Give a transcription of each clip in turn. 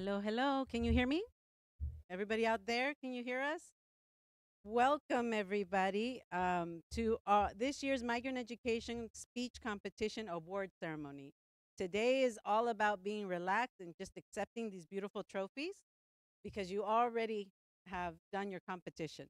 Hello, hello. Can you hear me? Everybody out there, can you hear us? Welcome, everybody, to this year's Migrant Education Speech Competition Award Ceremony. Today is all about being relaxed and just accepting these beautiful trophies because you already have done your competition.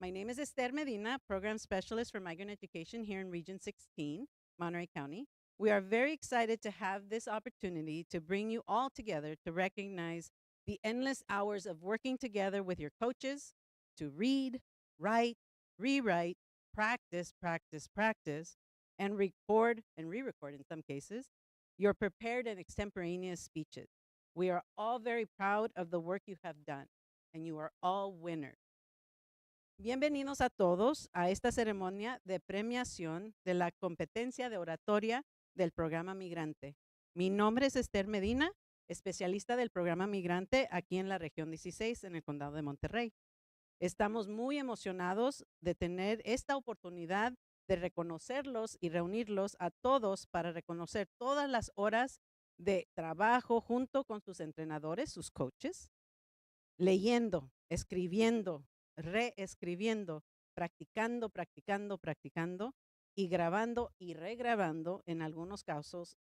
My name is Esther Medina, Program Specialist for Migrant Education here in Region 16, Monterey County. We are very excited to have this opportunity to bring you all together to recognize the endless hours of working together with your coaches to read, write, rewrite, practice, practice, practice, and record and re record in some cases your prepared and extemporaneous speeches. We are all very proud of the work you have done, and you are all winners. Bienvenidos a todos a esta ceremonia de premiación de la competencia de oratoria del programa Migrante. Mi nombre es Esther Medina, especialista del programa Migrante aquí en la región 16 en el condado de Monterrey. Estamos muy emocionados de tener esta oportunidad de reconocerlos y reunirlos a todos para reconocer todas las horas de trabajo junto con sus entrenadores, sus coaches, leyendo, escribiendo, reescribiendo, practicando, practicando, practicando y grabando y regrabando en algunos casos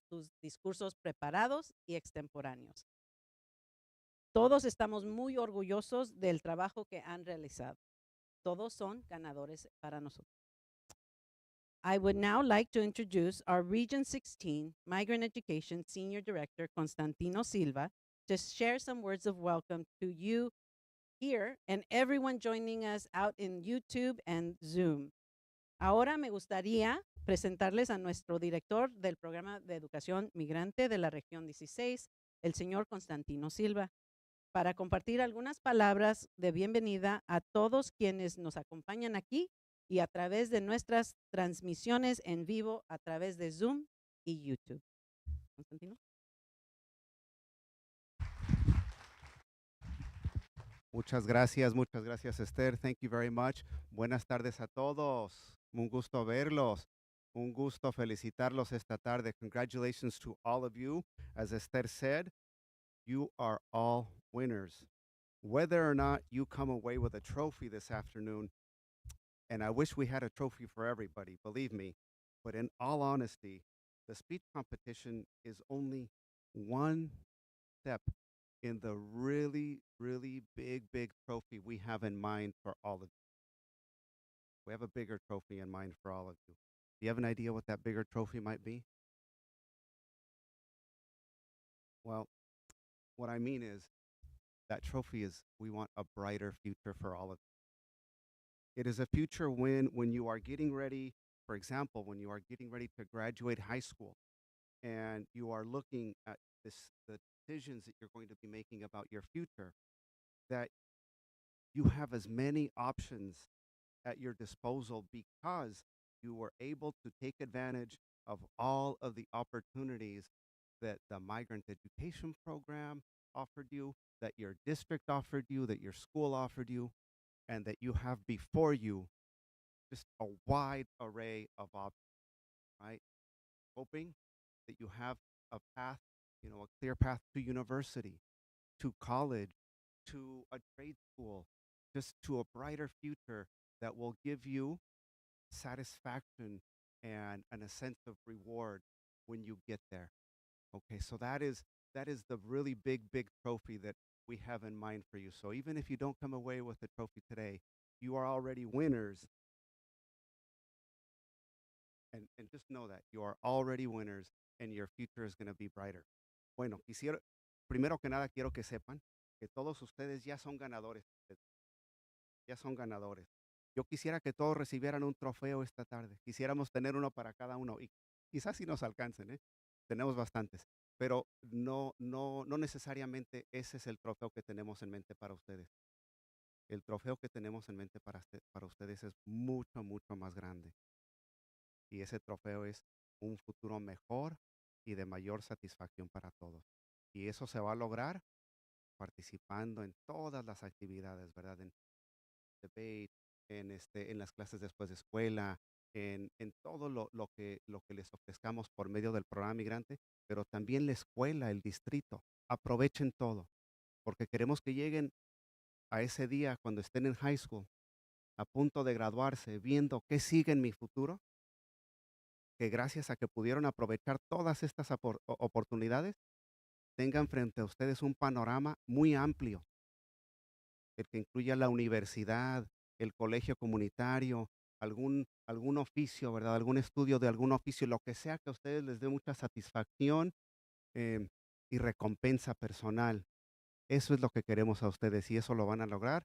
tus discursos preparados y extemporáneos. Todos estamos muy orgullosos del trabajo que han realizado. Todos son ganadores para nosotros. I would now like to introduce our Region 16 Migrant Education Senior Director, Constantino Silva, to share some words of welcome to you here and everyone joining us out in YouTube and Zoom. Ahora me gustaría presentarles a nuestro director del programa de educación migrante de la región 16, el señor Constantino Silva, para compartir algunas palabras de bienvenida a todos quienes nos acompañan aquí y a través de nuestras transmisiones en vivo a través de Zoom y YouTube. Constantino. Muchas gracias Esther. Thank you very much. Buenas tardes a todos. Un gusto verlos. Un gusto felicitarlos esta tarde. Congratulations to all of you. As Esther said, you are all winners. Whether or not you come away with a trophy this afternoon, and I wish we had a trophy for everybody, believe me, but in all honesty, the speech competition is only one step in the really, really big trophy we have in mind for all of you. We have a bigger trophy in mind for all of you. Do you have an idea what that bigger trophy might be? Well, what I mean is that trophy is we want a brighter future for all of you. It is a future when you are getting ready, for example, when you are getting ready to graduate high school and you are looking at the decisions that you're going to be making about your future, that you have as many options at your disposal because you were able to take advantage of all of the opportunities that the migrant education program offered you, that your district offered you, that your school offered you, and that you have before you just a wide array of options, right? Hoping that you have a path, a clear path to university, to college, to a trade school, just to a brighter future that will give you satisfaction and a sense of reward when you get there. Okay, so that is the really big trophy that we have in mind for you. So even if you don't come away with the trophy today, you are already winners. And just know that you are already winners and your future is going to be brighter. Bueno, primero que nada quiero que sepan que todos ustedes ya son ganadores. Ya son ganadores. Yo quisiera que todos recibieran un trofeo esta tarde. Quisiéramos tener uno para cada uno y quizás si nos alcancen, ¿eh? Tenemos bastantes, pero no necesariamente ese es el trofeo que tenemos en mente para ustedes. El trofeo que tenemos en mente para ustedes es mucho más grande. Y ese trofeo es un futuro mejor y de mayor satisfacción para todos. Y eso se va a lograr participando en todas las actividades, ¿verdad? En debate, en las clases después de escuela, en todo lo que les ofrezcamos por medio del programa migrante, pero también la escuela, el distrito, aprovechen todo, porque queremos que lleguen a ese día cuando estén en high school, a punto de graduarse, viendo qué sigue en mi futuro, que gracias a que pudieron aprovechar todas estas oportunidades, tengan frente a ustedes un panorama muy amplio, el que incluya la universidad, el colegio comunitario, algún oficio, ¿verdad? Algún estudio de algún oficio, lo que sea que a ustedes les dé mucha satisfacción em, y recompensa personal. Eso es lo que queremos a ustedes y eso lo van a lograr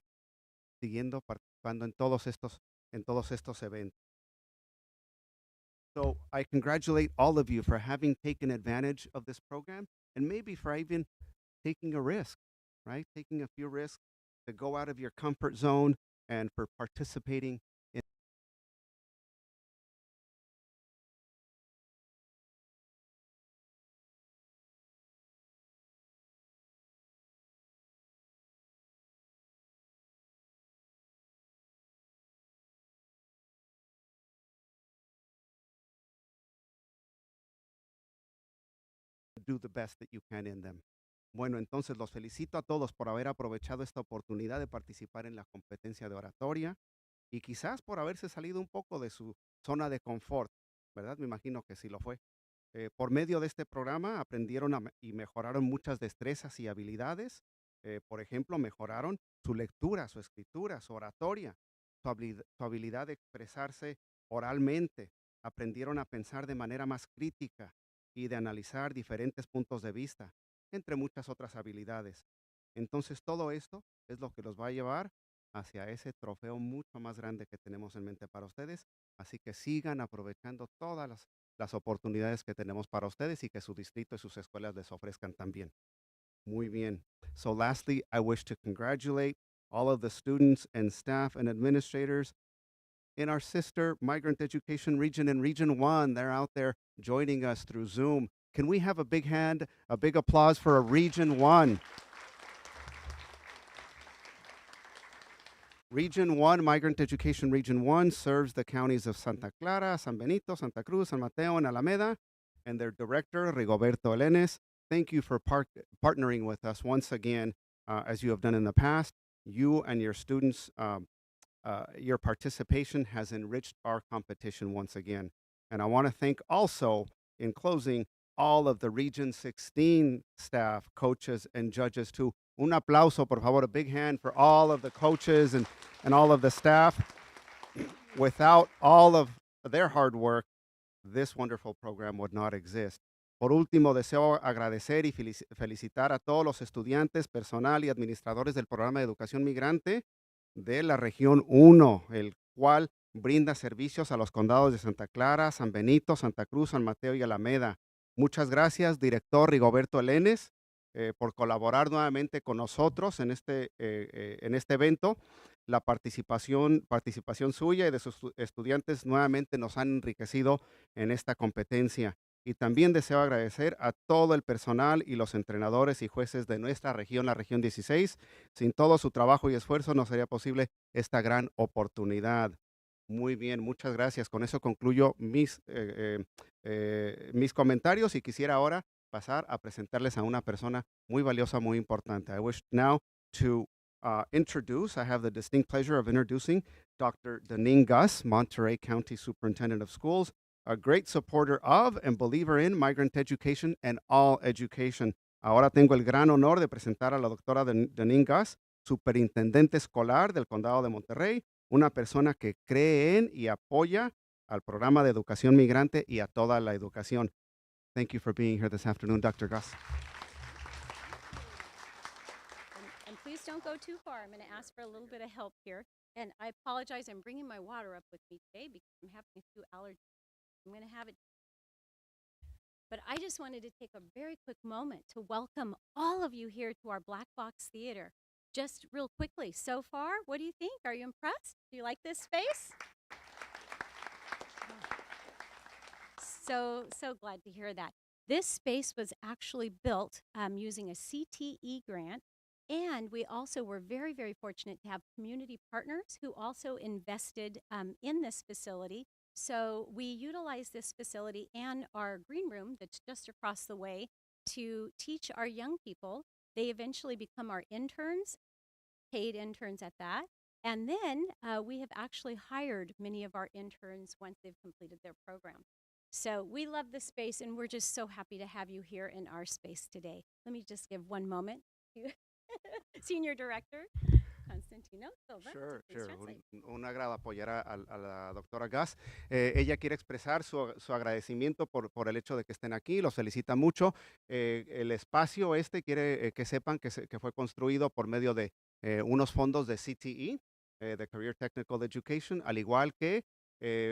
siguiendo participando en todos estos eventos. So I congratulate all of you for having taken advantage of this program and maybe for even taking a risk, right? Taking a few risks to go out of your comfort zone and for participating in do the best that you can in them. Bueno, entonces los felicito a todos por haber aprovechado esta oportunidad de participar en la competencia de oratoria y quizás por haberse salido un poco de su zona de confort, ¿verdad? Me imagino que sí lo fue. Por medio de este programa aprendieron y mejoraron muchas destrezas y habilidades. Por ejemplo, mejoraron su lectura, su escritura, su oratoria, su habilidad de expresarse oralmente. Aprendieron a pensar de manera más crítica y de analizar diferentes puntos de vista, entre muchas otras habilidades. Entonces, todo esto es lo que los va a llevar hacia ese trofeo mucho más grande que tenemos en mente para ustedes. Así que sigan aprovechando todas las oportunidades que tenemos para ustedes y que su distrito y sus escuelas les ofrezcan también. Muy bien. So lastly, I wish to congratulate all of the students and staff and administrators in our sister migrant education region in Region 1. They're out there joining us through Zoom. Can we have a big hand, a big applause for a Region 1? Region 1, Migrant Education Region 1 serves the counties of Santa Clara, San Benito, Santa Cruz, San Mateo, and Alameda, and their director, Rigoberto Elenes. Thank you for partnering with us once again, as you have done in the past. You and your students, your participation has enriched our competition once again. And I want to thank also, in closing, all of the Region 16 staff, coaches, and judges too. Un aplauso, por favor, a big hand for all of the coaches and all of the staff. Without all of their hard work, this wonderful program would not exist. Por último, deseo agradecer y felicitar a todos los estudiantes, personal y administradores del programa de educación migrante de la región 1, el cual brinda servicios a los condados de Santa Clara, San Benito, Santa Cruz, San Mateo y Alameda. Muchas gracias, director Rigoberto Elenes, por colaborar nuevamente con nosotros en este evento. La participación suya y de sus estudiantes nuevamente nos han enriquecido en esta competencia. Y también deseo agradecer a todo el personal y los entrenadores y jueces de nuestra región, la región 16. Sin todo su trabajo y esfuerzo no sería posible esta gran oportunidad. Muy bien, muchas gracias. Con eso concluyo mis comentarios y quisiera ahora pasar a presentarles a una persona muy valiosa, muy importante. I wish now to I have the distinct pleasure of introducing Dr. Deneen Gus, Monterey County Superintendent of Schools, a great supporter of and believer in migrant education and all education. Ahora tengo el gran honor de presentar a la doctora Deneen Gus, superintendente escolar del Condado de Monterrey, una persona que cree en y apoya al programa de educación migrante y a toda la educación. Thank you for being here this afternoon, Dr. Gus. And please don't go too far. I'm going to ask for a little bit of help here. And I apologize. I'm bringing my water up with me today because I'm having a few allergies. I'm going to have it. But I just wanted to take a very quick moment to welcome all of you here to our Black Box Theater. Just real quickly, so far, what do you think? Are you impressed? Do you like this space? So glad to hear that. This space was actually built using a CTE grant, and we also were very, very fortunate to have community partners who also invested in this facility. So we utilize this facility and our green room that's just across the way to teach our young people. They eventually become our interns, paid interns at that. And then we have actually hired many of our interns once they've completed their program. So we love the space, and we're just so happy to have you here in our space today. Let me just give one moment to Senior Director Constantino Silva. Sure, Please sure. translate. Un agrado apoyar a la doctora Gas. Ella quiere expresar su agradecimiento por el hecho de que estén aquí. Los felicita mucho. El espacio quiere que sepan que fue construido por medio de unos fondos de CTE, de Career Technical Education, al igual que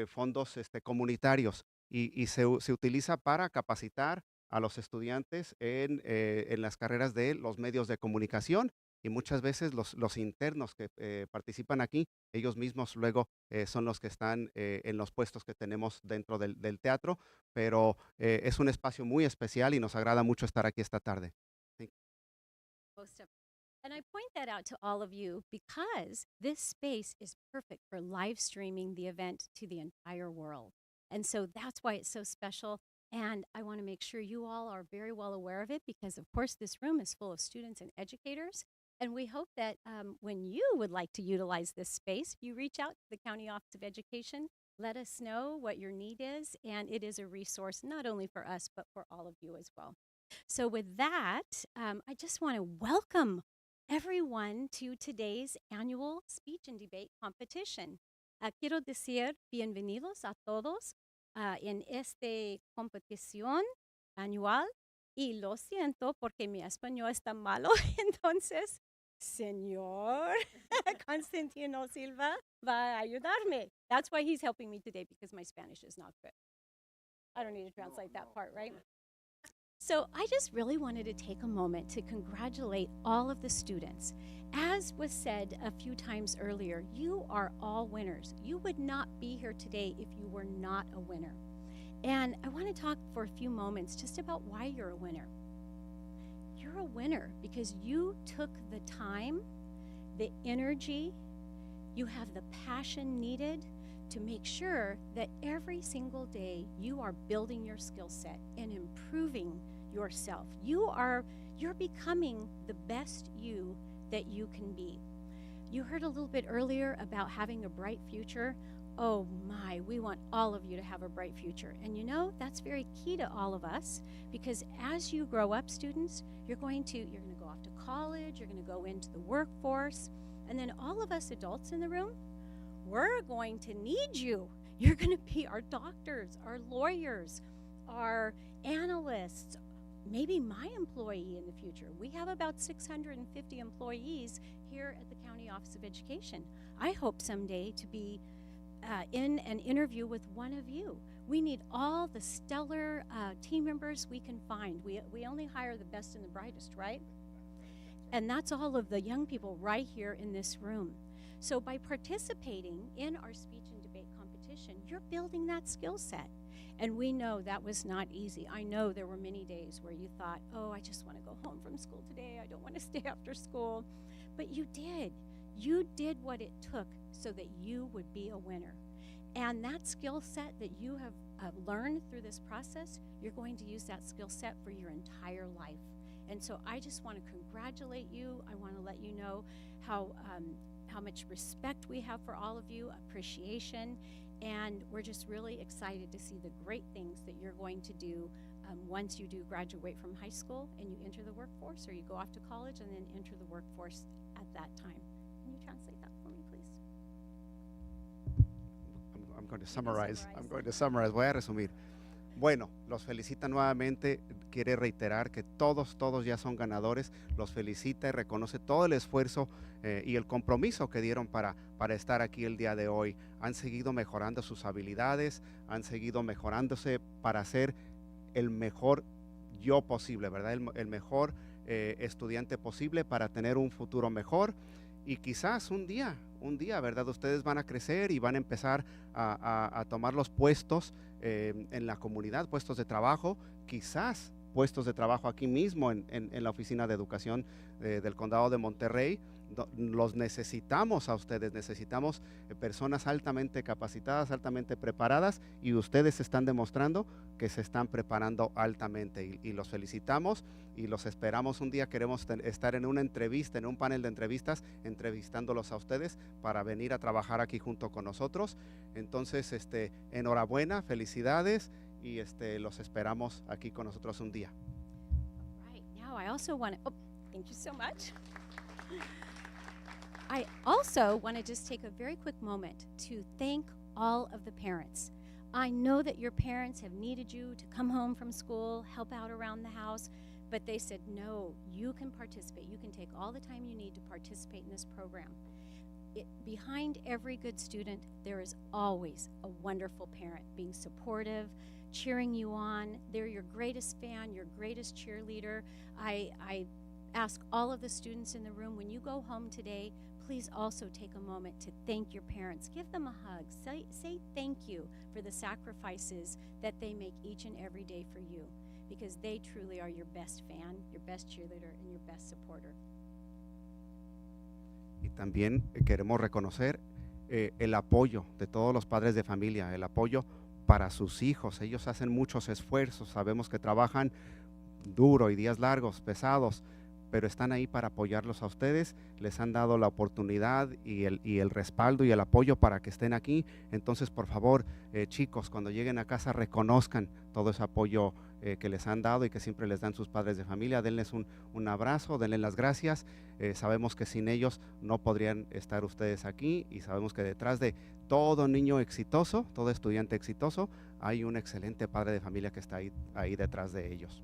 fondos comunitarios. Y se utiliza para capacitar a los estudiantes en las carreras de los medios de comunicación. Y muchas veces los internos que participan aquí, ellos mismos luego son los que están en los puestos que tenemos dentro del teatro, pero es un espacio muy especial y nos agrada mucho estar aquí esta tarde. Sí. Most of. And I point that out to all of you because this space is perfect for live streaming the event to the entire world. And so that's why it's so special. And I want to make sure you all are very well aware of it because, of course, this room is full of students and educators. And we hope that when you would like to utilize this space, you reach out to the County Office of Education. Let us know what your need is. And it is a resource not only for us, but for all of you as well. So with that, I just want to welcome everyone to today's annual speech and debate competition. Quiero decir bienvenidos a todos en esta competición anual y lo siento porque mi español está malo, entonces, señor Constantino Silva va a ayudarme. That's why he's helping me today because my Spanish is not good. I don't need to translate that part, right? So I just really wanted to take a moment to congratulate all of the students. As was said a few times earlier, you are all winners. You would not be here today if you were not a winner. And I want to talk for a few moments just about why you're a winner. You're a winner because you took the time, the energy, you have the passion needed to make sure that every single day you are building your skill set and improving yourself. You're becoming the best you that you can be. You heard a little bit earlier about having a bright future. Oh my, we want all of you to have a bright future. And you know, that's very key to all of us because as you grow up, students, you're going to go off to college, you're going to go into the workforce, and then all of us adults in the room, we're going to need you. You're going to be our doctors, our lawyers, our analysts, maybe my employee in the future. We have about 650 employees here at the County Office of Education. I hope someday to be in an interview with one of you. We need all the stellar team members we can find. We only hire the best and the brightest, right? And that's all of the young people right here in this room. So by participating in our speech and debate competition, you're building that skill set. And we know that was not easy. I know there were many days where you thought, oh, I just want to go home from school today. I don't want to stay after school. But you did. You did what it took so that you would be a winner. And that skill set that you have learned through this process, you're going to use that skill set for your entire life. And so I just want to congratulate you. I want to let you know how much respect we have for all of you, appreciation, and we're just really excited to see the great things that you're going to do once you do graduate from high school and you enter the workforce, or you go off to college and then enter the workforce at that time. Can you translate that for me, please? I'm going to summarize. I'm going to summarize. Voy a resumir. Bueno, los felicita nuevamente, quiere reiterar que todos ya son ganadores, los felicita y reconoce todo el esfuerzo y el compromiso que dieron para estar aquí el día de hoy. Han seguido mejorando sus habilidades, han seguido mejorándose para ser el mejor yo posible, ¿verdad? El mejor estudiante posible para tener un futuro mejor y quizás un día, ¿verdad? Ustedes van a crecer y van a empezar a tomar los puestos en la comunidad, puestos de trabajo, quizás puestos de trabajo aquí mismo en la Oficina de Educación del Condado de Monterrey, los necesitamos a ustedes, necesitamos personas altamente capacitadas, altamente preparadas, y ustedes están demostrando que se están preparando altamente, y los felicitamos y los esperamos un día. Queremos estar en una entrevista, en un panel de entrevistas, entrevistándolos a ustedes para venir a trabajar aquí junto con nosotros. Entonces, enhorabuena, felicidades, y los esperamos aquí con nosotros un día. All right, now I also want to, thank you so much. I also want to just take a very quick moment to thank all of the parents. I know that your parents have needed you to come home from school, help out around the house, but they said, no, you can participate. You can take all the time you need to participate in this program. Behind every good student, there is always a wonderful parent being supportive, cheering you on. They're your greatest fan, your greatest cheerleader. I ask all of the students in the room, when you go home today, please also take a moment to thank your parents. Give them a hug. Say thank you for the sacrifices that they make each and every day for you, because they truly are your best fan, your best cheerleader, and your best supporter. Y también queremos reconocer el apoyo de todos los padres de familia, el apoyo para sus hijos. Ellos hacen muchos esfuerzos, sabemos que trabajan duro y días largos, pesados, pero están ahí para apoyarlos a ustedes. Les han dado la oportunidad y el respaldo y el apoyo para que estén aquí. Entonces, por favor, chicos, cuando lleguen a casa, reconozcan todo ese apoyo que les han dado y que siempre les dan sus padres de familia. Denles un abrazo, denles las gracias. Sabemos que sin ellos no podrían estar ustedes aquí, y sabemos que detrás de todo niño exitoso, todo estudiante exitoso, hay un excelente padre de familia que está ahí detrás de ellos.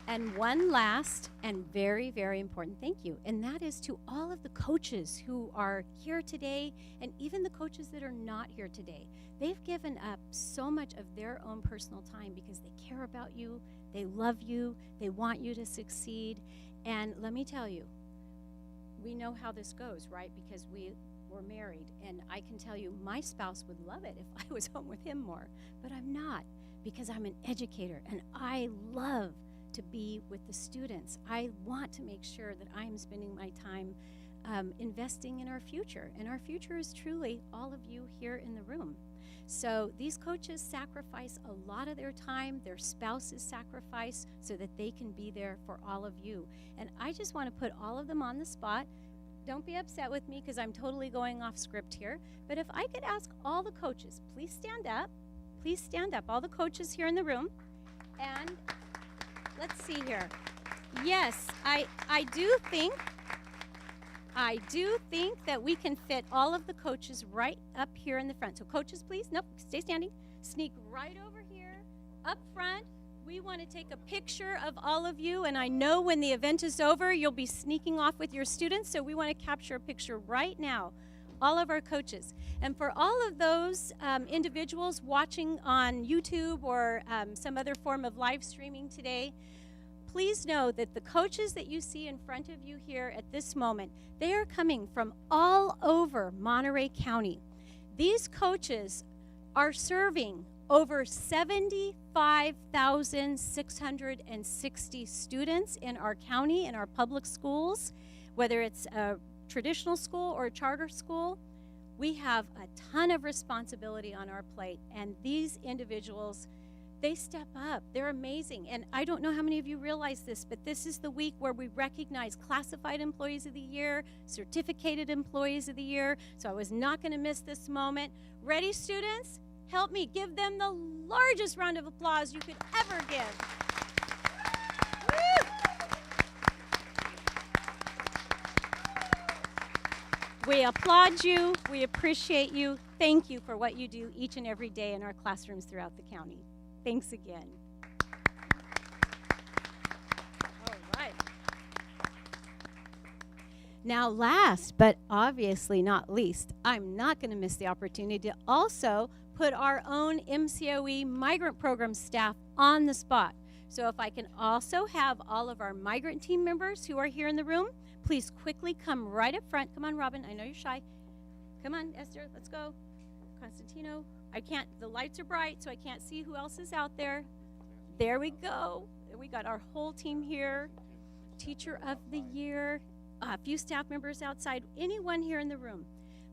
And one last and very, very important thank you, and that is to all of the coaches who are here today, and even the coaches that are not here today. They've given up so much of their own personal time because they care about you, they love you, they want you to succeed. And let me tell you, we know how this goes, right? Because we were married, and I can tell you my spouse would love it if I was home with him more, but I'm not, because I'm an educator and I love to be with the students. I want to make sure that I'm spending my time investing in our future, and our future is truly all of you here in the room. So these coaches sacrifice a lot of their time, their spouses sacrifice so that they can be there for all of you. And I just want to put all of them on the spot. Don't be upset with me because I'm totally going off script here, but if I could ask all the coaches, please stand up. Please stand up, all the coaches here in the room. And let's see here. Yes, I do think that we can fit all of the coaches right up here in the front. So coaches, please, nope, stay standing. Sneak right over here, up front. We want to take a picture of all of you, and I know when the event is over, you'll be sneaking off with your students, so we want to capture a picture right now, all of our coaches. And for all of those individuals watching on YouTube or some other form of live streaming today, please know that the coaches that you see in front of you here at this moment, they are coming from all over Monterey County. These coaches are serving over 75,660 students in our county, in our public schools, whether it's a traditional school or a charter school. We have a ton of responsibility on our plate, and these individuals, they step up. They're amazing. And I don't know how many of you realize this, but this is the week where we recognize Classified Employees of the Year, Certificated Employees of the Year, so I was not going to miss this moment. Ready, students? Help me give them the largest round of applause you could ever give. Woo! We applaud you. We appreciate you. Thank you for what you do each and every day in our classrooms throughout the county. Thanks again. All right. Now, last but obviously not least, I'm not going to miss the opportunity to also put our own MCOE migrant program staff on the spot. So if I can also have all of our migrant team members who are here in the room, please quickly come right up front. Come on, Robin. I know you're shy. Come on, Esther. Let's go. Constantino. I can't, the lights are bright, so I can't see who else is out there. There we go. We got our whole team here. Teacher of the Year, a few staff members outside, anyone here in the room,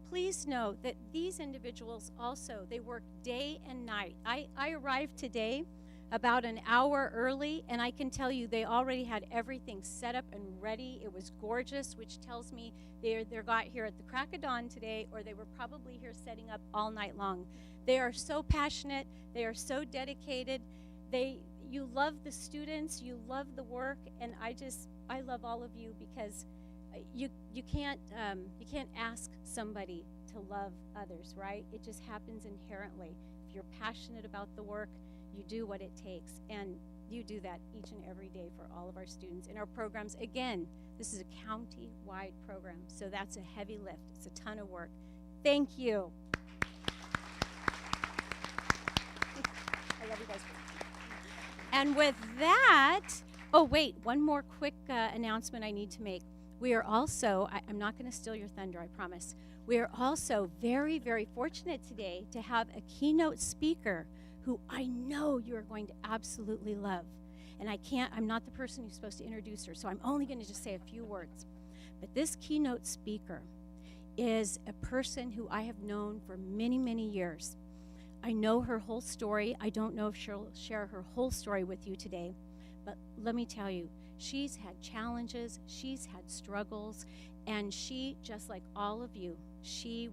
please know that these individuals also, they work day and night. I arrived today about an hour early, and I can tell you they already had everything set up and ready. It was gorgeous, which tells me they got here at the crack of dawn today, or they were probably here setting up all night long. They are so passionate. They are so dedicated. You love the students. You love the work, and I love all of you because you can't ask somebody to love others, right? It just happens inherently. If you're passionate about the work, you do what it takes, and you do that each and every day for all of our students in our programs. Again, this is a county-wide program, so that's a heavy lift. It's a ton of work. Thank you. I love you guys. And with that, oh wait, one more quick announcement I need to make. We are also, I'm not going to steal your thunder, I promise. We are also very, very fortunate today to have a keynote speaker who I know you are going to absolutely love. And I'm not the person who's supposed to introduce her, so I'm only going to just say a few words. But this keynote speaker is a person who I have known for many, many years. I know her whole story. I don't know if she'll share her whole story with you today, but let me tell you, she's had challenges, she's had struggles, and she, just like all of you, she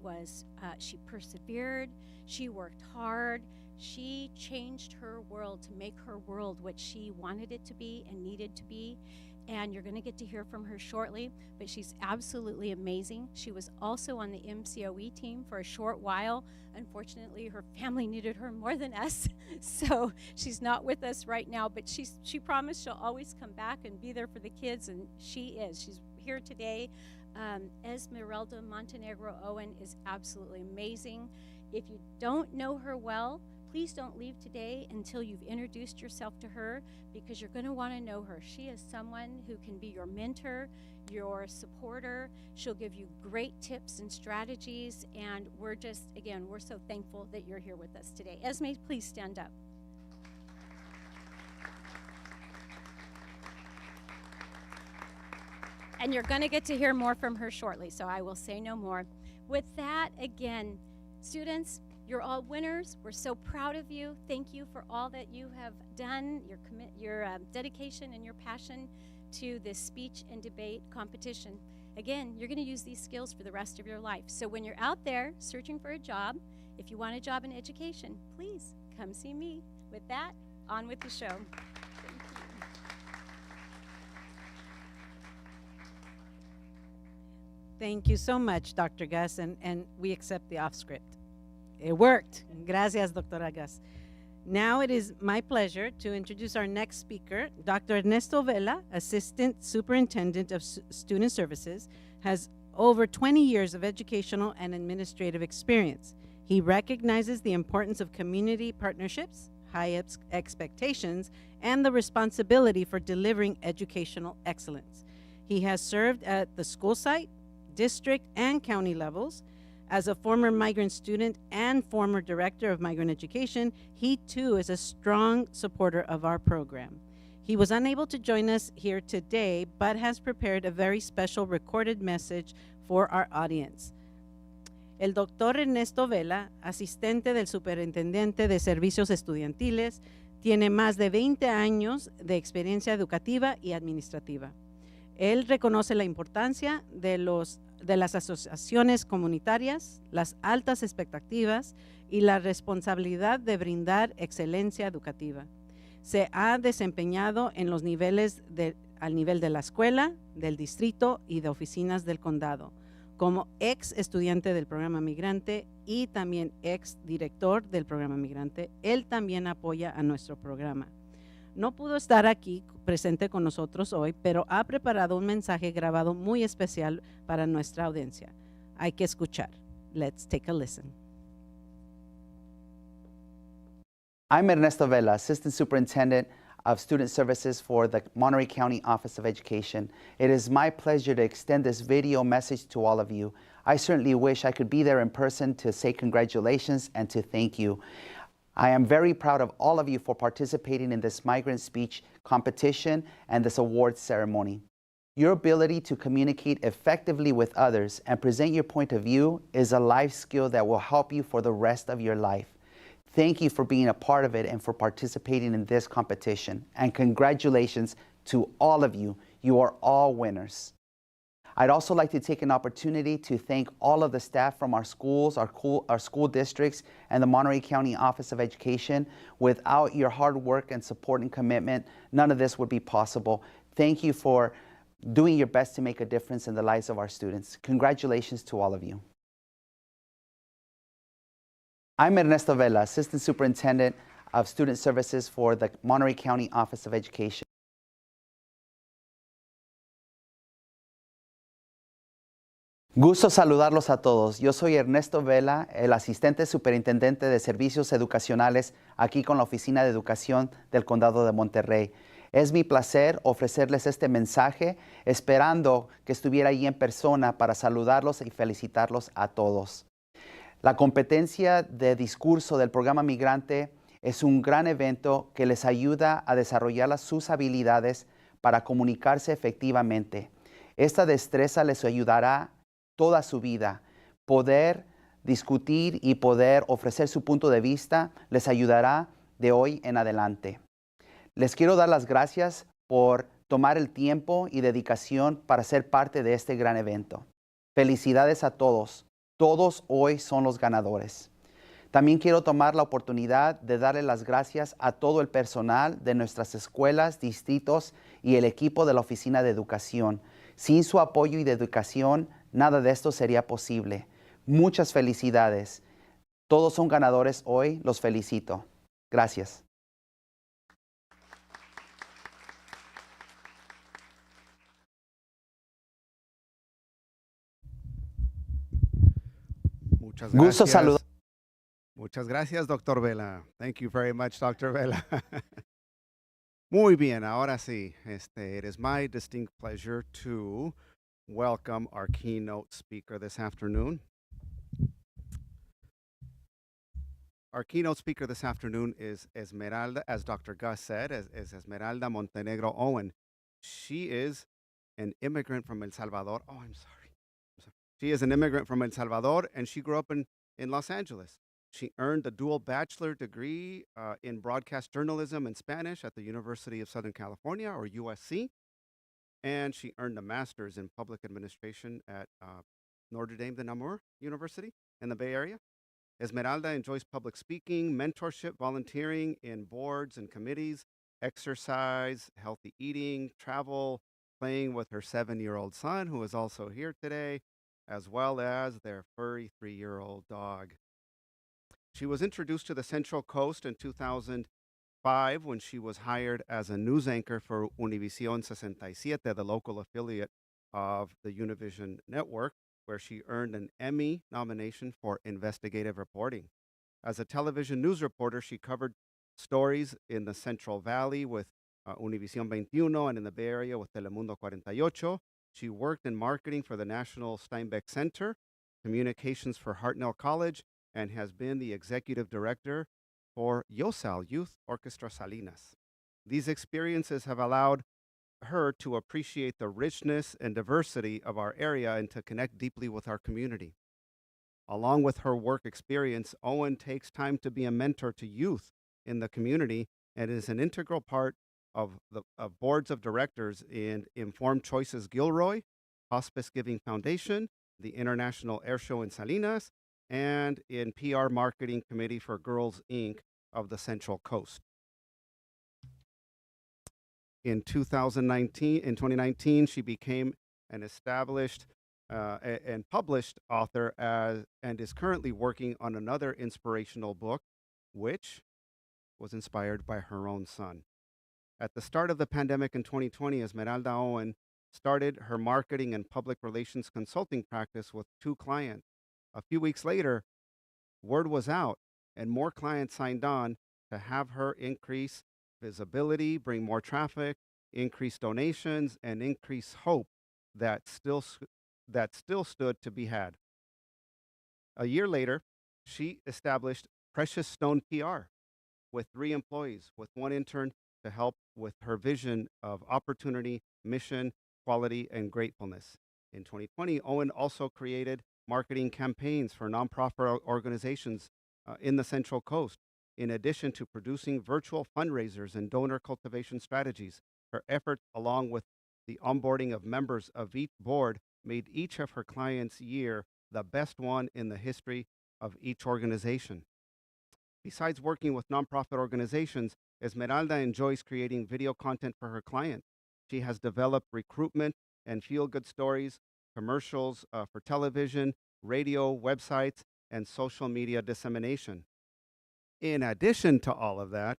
persevered, she worked hard, she changed her world to make her world what she wanted it to be and needed to be. And you're going to get to hear from her shortly, but she's absolutely amazing. She was also on the MCOE team for a short while. Unfortunately, her family needed her more than us, so she's not with us right now, but she promised she'll always come back and be there for the kids, and she is. She's here today. Esmeralda Montenegro Owen is absolutely amazing. If you don't know her well, please don't leave today until you've introduced yourself to her, because you're going to want to know her. She is someone who can be your mentor, your supporter. She'll give you great tips and strategies, and we're so thankful that you're here with us today. Esme, please stand up. And you're going to get to hear more from her shortly, so I will say no more. With that, again, students, you're all winners. We're so proud of you. Thank you for all that you have done, your dedication and your passion to this speech and debate competition. Again, you're going to use these skills for the rest of your life. So when you're out there searching for a job, if you want a job in education, please come see me. With that, on with the show. Thank you. Thank you so much, Dr. Gus, and we accept the off script. It worked. Gracias, Doctora Gus. Now it is my pleasure to introduce our next speaker. Dr. Ernesto Vela, Assistant Superintendent of Student Services, has over 20 years of educational and administrative experience. He recognizes the importance of community partnerships, high expectations, and the responsibility for delivering educational excellence. He has served at the school site, district, and county levels. As a former migrant student and former director of migrant education, he too is a strong supporter of our program. He was unable to join us here today, but has prepared a very special recorded message for our audience. El doctor Ernesto Vela, asistente del Superintendente de Servicios Estudiantiles, tiene más de 20 años de experiencia educativa y administrativa. Él reconoce la importancia de las asociaciones comunitarias, las altas expectativas y la responsabilidad de brindar excelencia educativa. Se ha desempeñado en los niveles al nivel de la escuela, del distrito y de oficinas del condado, como ex estudiante del programa Migrante y también ex director del programa Migrante. Él también apoya a nuestro programa. No pudo estar aquí presente con nosotros hoy, pero ha preparado un mensaje grabado muy especial para nuestra audiencia. Hay que escuchar. Let's take a listen. I'm Ernesto Vela, Assistant Superintendent of Student Services for the Monterey County Office of Education. It is my pleasure to extend this video message to all of you. I certainly wish I could be there in person to say congratulations and to thank you. I am very proud of all of you for participating in this migrant speech competition and this awards ceremony. Your ability to communicate effectively with others and present your point of view is a life skill that will help you for the rest of your life. Thank you for being a part of it and for participating in this competition. And congratulations to all of you. You are all winners. I'd also like to take an opportunity to thank all of the staff from our schools, our school districts, and the Monterey County Office of Education. Without your hard work and support and commitment, none of this would be possible. Thank you for doing your best to make a difference in the lives of our students. Congratulations to all of you. I'm Ernesto Vela, Assistant Superintendent of Student Services for the Monterey County Office of Education. Gusto saludarlos a todos. Yo soy Ernesto Vela, el asistente superintendente de servicios educacionales aquí con la Oficina de Educación del Condado de Monterrey. Es mi placer ofrecerles este mensaje, esperando que estuviera allí en persona para saludarlos y felicitarlos a todos. La competencia de discurso del programa Migrante es un gran evento que les ayuda a desarrollar sus habilidades para comunicarse efectivamente. Esta destreza les ayudará toda su vida. Poder discutir y poder ofrecer su punto de vista les ayudará de hoy en adelante. Les quiero dar las gracias por tomar el tiempo y dedicación para ser parte de este gran evento. Felicidades a todos. Todos hoy son los ganadores. También quiero tomar la oportunidad de darle las gracias a todo el personal de nuestras escuelas, distritos y el equipo de la Oficina de Educación. Sin su apoyo y dedicación, nada de esto sería posible. Muchas felicidades. Todos son ganadores hoy. Los felicito. Gracias. Muchas Gusto gracias. saludar. Muchas gracias, Dr. Vela. Thank you very much, Dr. Vela. Muy bien, ahora sí. It is my distinct pleasure to welcome our keynote speaker this afternoon. Our keynote speaker this afternoon is Esmeralda, as Dr. Gus said, is Esmeralda Montenegro Owen. She is an immigrant from El Salvador. Oh, I'm sorry. She is an immigrant from El Salvador, and she grew up in Los Angeles. She earned a dual bachelor degree in broadcast journalism and Spanish at the University of Southern California, or USC. And she earned a master's in public administration at Notre Dame de Namur University in the Bay Area. Esmeralda enjoys public speaking, mentorship, volunteering in boards and committees, exercise, healthy eating, travel, playing with her 7-year-old son, who is also here today, as well as their furry 3-year-old dog. She was introduced to the Central Coast in 2005 when she was hired as a news anchor for Univision 67, the local affiliate of the Univision network, where she earned an Emmy nomination for investigative reporting. As a television news reporter, she covered stories in the Central Valley with Univision 21 and in the Bay Area with Telemundo 48. She worked in marketing for the National Steinbeck Center, communications for Hartnell College, and has been the executive director for YOSAL, Youth Orchestra Salinas. These experiences have allowed her to appreciate the richness and diversity of our area and to connect deeply with our community. Along with her work experience, Owen takes time to be a mentor to youth in the community and is an integral part of boards of directors in Informed Choices Gilroy, Hospice Giving Foundation, the International Air Show in Salinas, and in PR Marketing Committee for Girls Inc. of the Central Coast. In 2019, she became an established and published author and is currently working on another inspirational book, which was inspired by her own son. At the start of the pandemic in 2020, Esmeralda Owen started her marketing and public relations consulting practice with 2 clients. A few weeks later, word was out and more clients signed on to have her increase visibility, bring more traffic, increase donations, and increase hope that still stood to be had. A year later, she established Precious Stone PR with 3 employees, with 1 intern to help with her vision of opportunity, mission, equality, and gratefulness. In 2020, Owen also created marketing campaigns for nonprofit organizations in the Central Coast, in addition to producing virtual fundraisers and donor cultivation strategies. Her efforts, along with the onboarding of members of each board, made each of her clients' year the best one in the history of each organization. Besides working with nonprofit organizations, Esmeralda enjoys creating video content for her clients. She has developed recruitment and feel good stories, commercials for television, radio, websites, and social media dissemination. In addition to all of that,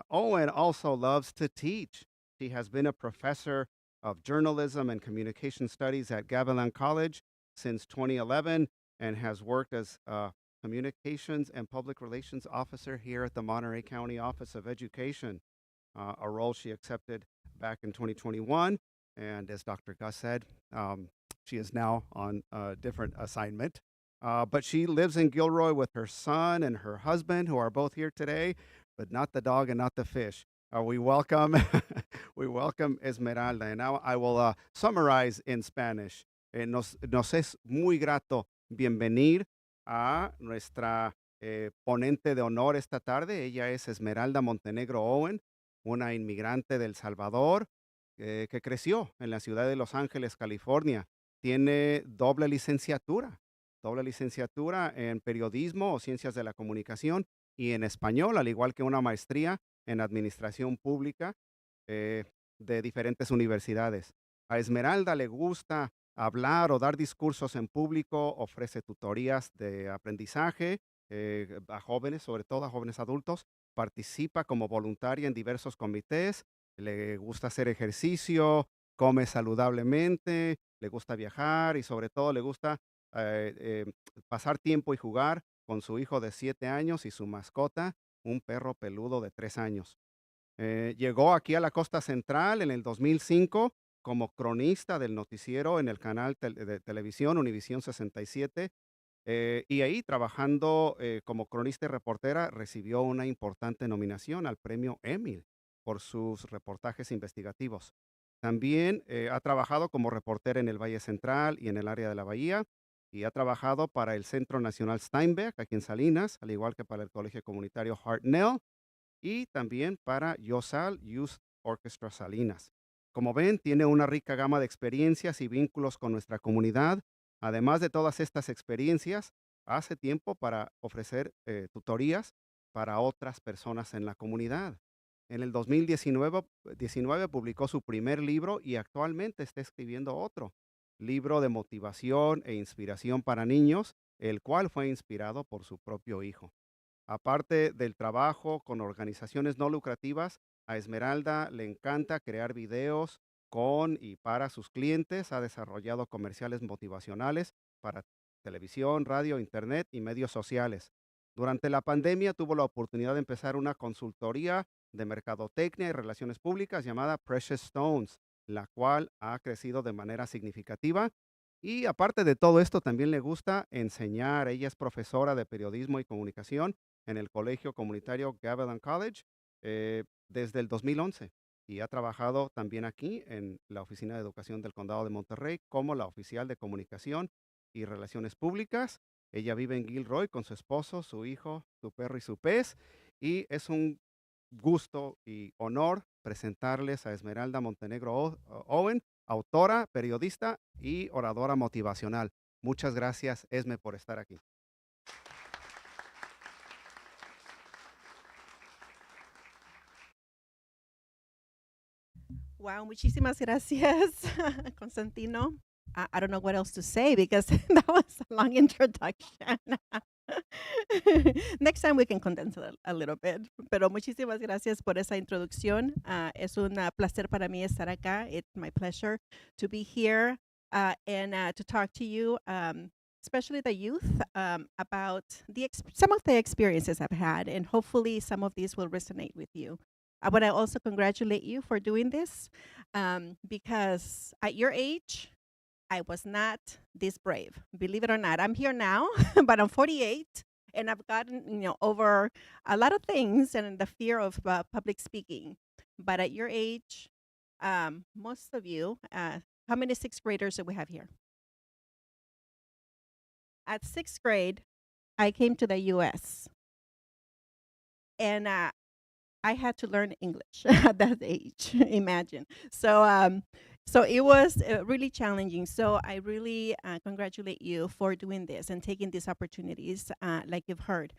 Owen also loves to teach. She has been a professor of journalism and communication studies at Gavilan College since 2011 and has worked as a communications and public relations officer here at the Monterey County Office of Education, a role she accepted back in 2021. And as Dr. Gus said, she is now on a different assignment. But she lives in Gilroy with her son and her husband, who are both here today, but not the dog and not the fish. We welcome we welcome Esmeralda. And now I will summarize in Spanish. Nos es muy grato bienvenir a nuestra ponente de honor esta tarde. Ella es Esmeralda Montenegro Owen, una inmigrante del Salvador que creció en la ciudad de Los Ángeles, California. Tiene doble licenciatura en periodismo o ciencias de la comunicación y en español, al igual que una maestría en administración pública de diferentes universidades. A Esmeralda le gusta hablar o dar discursos en público, ofrece tutorías de aprendizaje a jóvenes, sobre todo a jóvenes adultos, participa como voluntaria en diversos comités, le gusta hacer ejercicio, come saludablemente, le gusta viajar y sobre todo le gusta eh, eh, pasar tiempo y jugar con su hijo de 7 años y su mascota, un perro peludo de 3 años. Llegó aquí a la Costa Central en el 2005 como cronista del noticiero en el canal de televisión Univisión 67 y ahí trabajando como cronista y reportera recibió una importante nominación al premio Emmy por sus reportajes investigativos. También ha trabajado como reportera en el Valle Central y en el área de la Bahía y ha trabajado para el Centro Nacional Steinbeck aquí en Salinas, al igual que para el Colegio Comunitario Hartnell y también para YOSAL Youth Orchestra Salinas. Como ven, tiene una rica gama de experiencias y vínculos con nuestra comunidad. Además de todas estas experiencias, hace tiempo para ofrecer tutorías para otras personas en la comunidad. En el 2019 publicó su primer libro y actualmente está escribiendo otro libro de motivación e inspiración para niños, el cual fue inspirado por su propio hijo. Aparte del trabajo con organizaciones no lucrativas, a Esmeralda le encanta crear videos con y para sus clientes. Ha desarrollado comerciales motivacionales para televisión, radio, internet y medios sociales. Durante la pandemia tuvo la oportunidad de empezar una consultoría de mercadotecnia y relaciones públicas llamada Precious Stones, la cual ha crecido de manera significativa. Y aparte de todo esto, también le gusta enseñar. Ella es profesora de periodismo y comunicación en el Colegio Comunitario Gavilan College desde el 2011 y ha trabajado también aquí en la Oficina de Educación del Condado de Monterrey como la oficial de comunicación y relaciones públicas. Ella vive en Gilroy con su esposo, su hijo, su perro y su pez y es un gusto y honor presentarles a Esmeralda Montenegro Owen, autora, periodista y oradora motivacional. Muchas gracias, Esme, por estar aquí. Wow, muchísimas gracias, Constantino. I don't know what else to say because that was a long introduction. Next time we can condense it a little bit. Pero muchísimas gracias por esa introducción. Es un placer para mí estar acá. It's my pleasure to be here and to talk to you, especially the youth, about some of the experiences I've had, and hopefully some of these will resonate with you. I want to also congratulate you for doing this because at your age, I was not this brave. Believe it or not, I'm here now, but I'm 48 and I've gotten over a lot of things and the fear of public speaking. But at your age, most of you, How many sixth graders do we have here? At sixth grade, I came to the U.S. and I had to learn English at that age. Imagine. So it was really challenging. So I really congratulate you for doing this and taking these opportunities, like you've heard,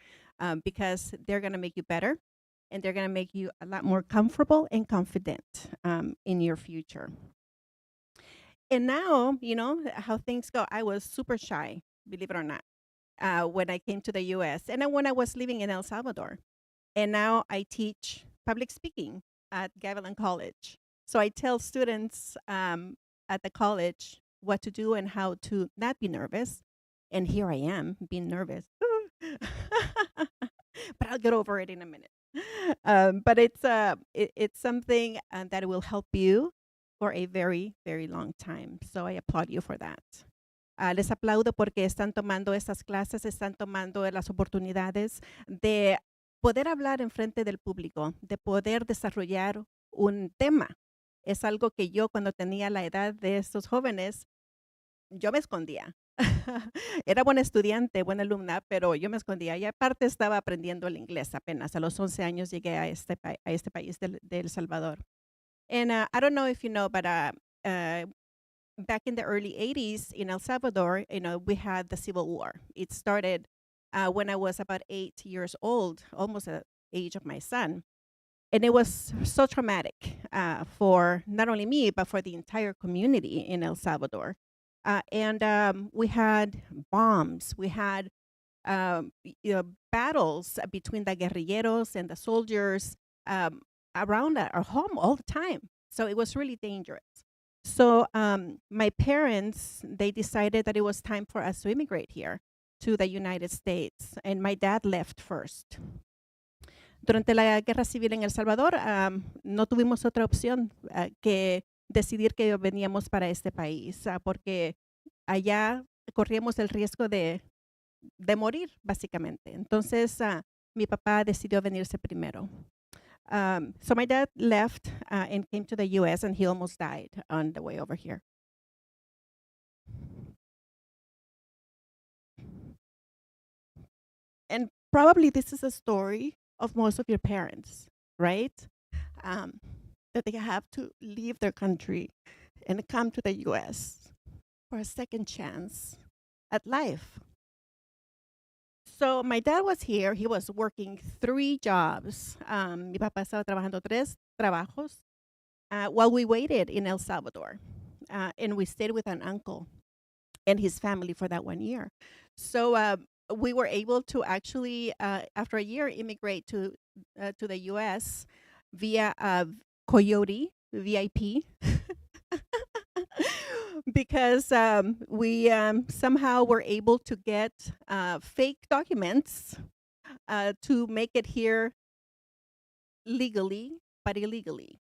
because they're gonna make you better, and they're gonna make you a lot more comfortable and confident in your future. And now, you know how things go. I was super shy, believe it or not, when I came to the U.S. and then when I was living in El Salvador. And now I teach public speaking at Gavilan College. So I tell students at the college what to do and how to not be nervous. And here I am being nervous. But I'll get over it in a minute. But it's something that will help you for a very, very long time. So I applaud you for that. Les aplaudo porque están tomando estas clases, están tomando las oportunidades de poder hablar en frente del público, de poder desarrollar un tema. Es algo que yo cuando tenía la edad de estos jóvenes, yo me escondía. Era buena estudiante, buena alumna, pero yo me escondía. Y aparte estaba aprendiendo el inglés apenas. A los 11 años llegué a este país de El Salvador. And I don't know if you know, but back in the early 80s in El Salvador, we had the Civil War. It started when I was about 8 years old, almost the age of my son. And it was so traumatic for not only me, but for the entire community in El Salvador. And we had bombs. We had battles between the guerrilleros and the soldiers around our home all the time. So it was really dangerous. So my parents, they decided that it was time for us to immigrate here to the United States. And my dad left first. Durante la guerra civil en El Salvador, no tuvimos otra opción que decidir que veníamos para este país, porque allá corríamos el riesgo de morir, básicamente. Entonces, mi papá decidió venirse primero. So my dad left and came to the U.S., and he almost died on the way over here. And probably this is a story of most of your parents, right? That they have to leave their country and come to the U.S. for a second chance at life. So my dad was here. He was working 3 jobs. Mi papá estaba trabajando 3 trabajos while we waited in El Salvador. And we stayed with an uncle and his family for that 1 year. So we were able to actually, after a year, immigrate to the U.S. via Coyote VIP. Because we somehow were able to get fake documents to make it here legally, but illegally.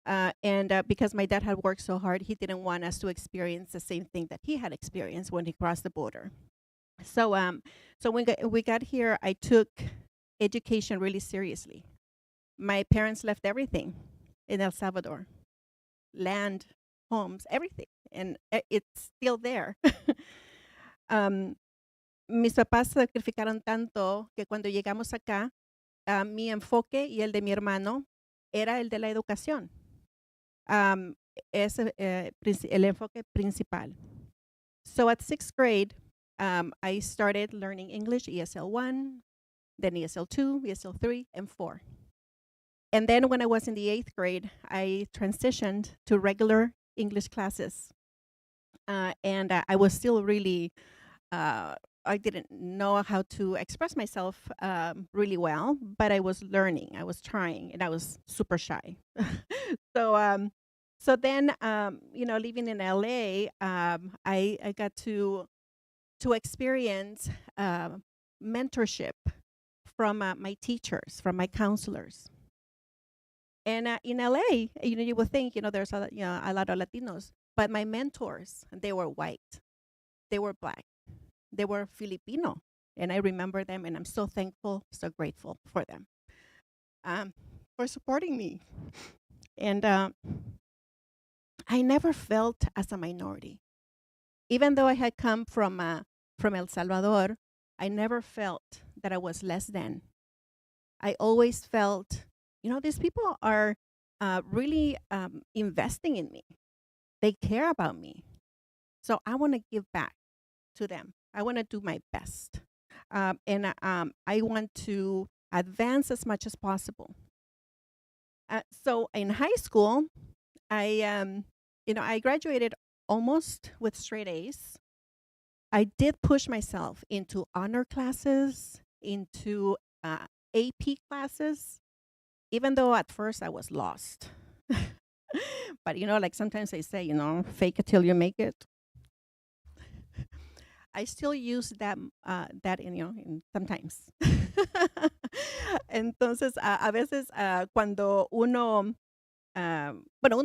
And because my dad had worked so hard, he didn't want us to experience the same thing that he had experienced when he crossed the border. So when we got here, I took education really seriously. My parents left everything in El Salvador, land, homes, everything. And it's still there. Mis papás sacrificaron tanto que cuando llegamos acá, mi enfoque y el de mi hermano era el de la educación. Es el enfoque principal. So at 6th grade, I started learning English, ESL 1, then ESL 2, ESL 3, and 4. And then when I was in the 8th grade, I transitioned to regular English classes. And I was still really, I didn't know how to express myself really well, but I was learning, I was trying, and I was super shy. So then, living in LA, I got to experience mentorship from my teachers, from my counselors. And in LA, you would think, there's a lot of Latinos. But my mentors, they were white, they were black, they were Filipino. And I remember them, and I'm so thankful, so grateful for them, for supporting me. And I never felt as a minority. Even though I had come from El Salvador, I never felt that I was less than. I always felt, these people are really investing in me. They care about me. So I want to give back to them. I want to do my best. And I want to advance as much as possible. So in high school, I graduated almost with straight A's. I did push myself into honor classes, into AP classes, even though at first I was lost. But like sometimes they say, fake it till you make it. I still use that sometimes. Entonces, a veces cuando uno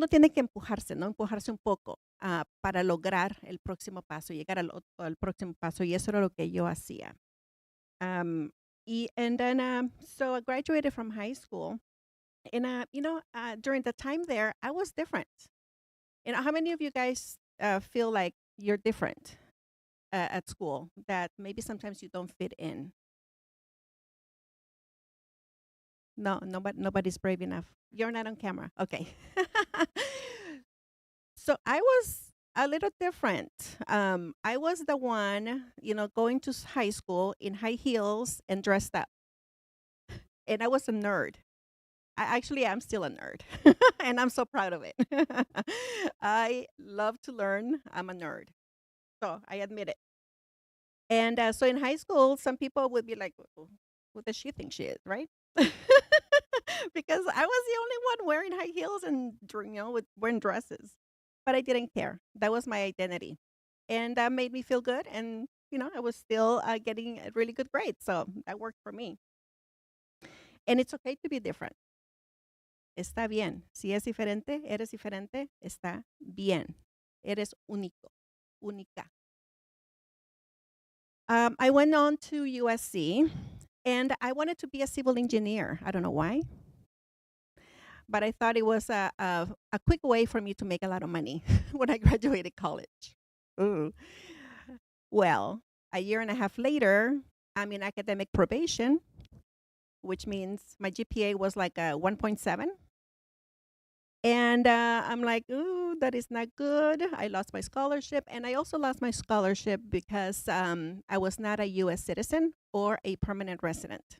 tiene que empujarse, ¿no? Empujarse un poco para lograr el próximo paso, llegar al próximo paso, y eso era lo que yo hacía. So I graduated from high school, and during the time there, I was different. How many of you guys feel like you're different at school, that maybe sometimes you don't fit in? No, nobody's brave enough. You're not on camera. Okay. So I was a little different. I was the one, going to high school in high heels and dressed up. And I was a nerd. Actually, I'm still a nerd. And I'm so proud of it. I love to learn. I'm a nerd. So I admit it. And so in high school, some people would be like, who does she think she is, right? Because I was the only one wearing high heels and wearing dresses. But I didn't care. That was my identity. And that made me feel good. And, I was still getting a really good grade. So that worked for me. And it's okay to be different. Está bien. Si es diferente, eres diferente, está bien. Eres único, única. I went on to USC, and I wanted to be a civil engineer. I don't know why. But I thought it was a quick way for me to make a lot of money when I graduated college. Ooh. Well, a year and a half later, I'm in academic probation, which means my GPA was like a 1.7. And I'm like, ooh, that is not good. I lost my scholarship. And I also lost my scholarship because I was not a U.S. citizen or a permanent resident.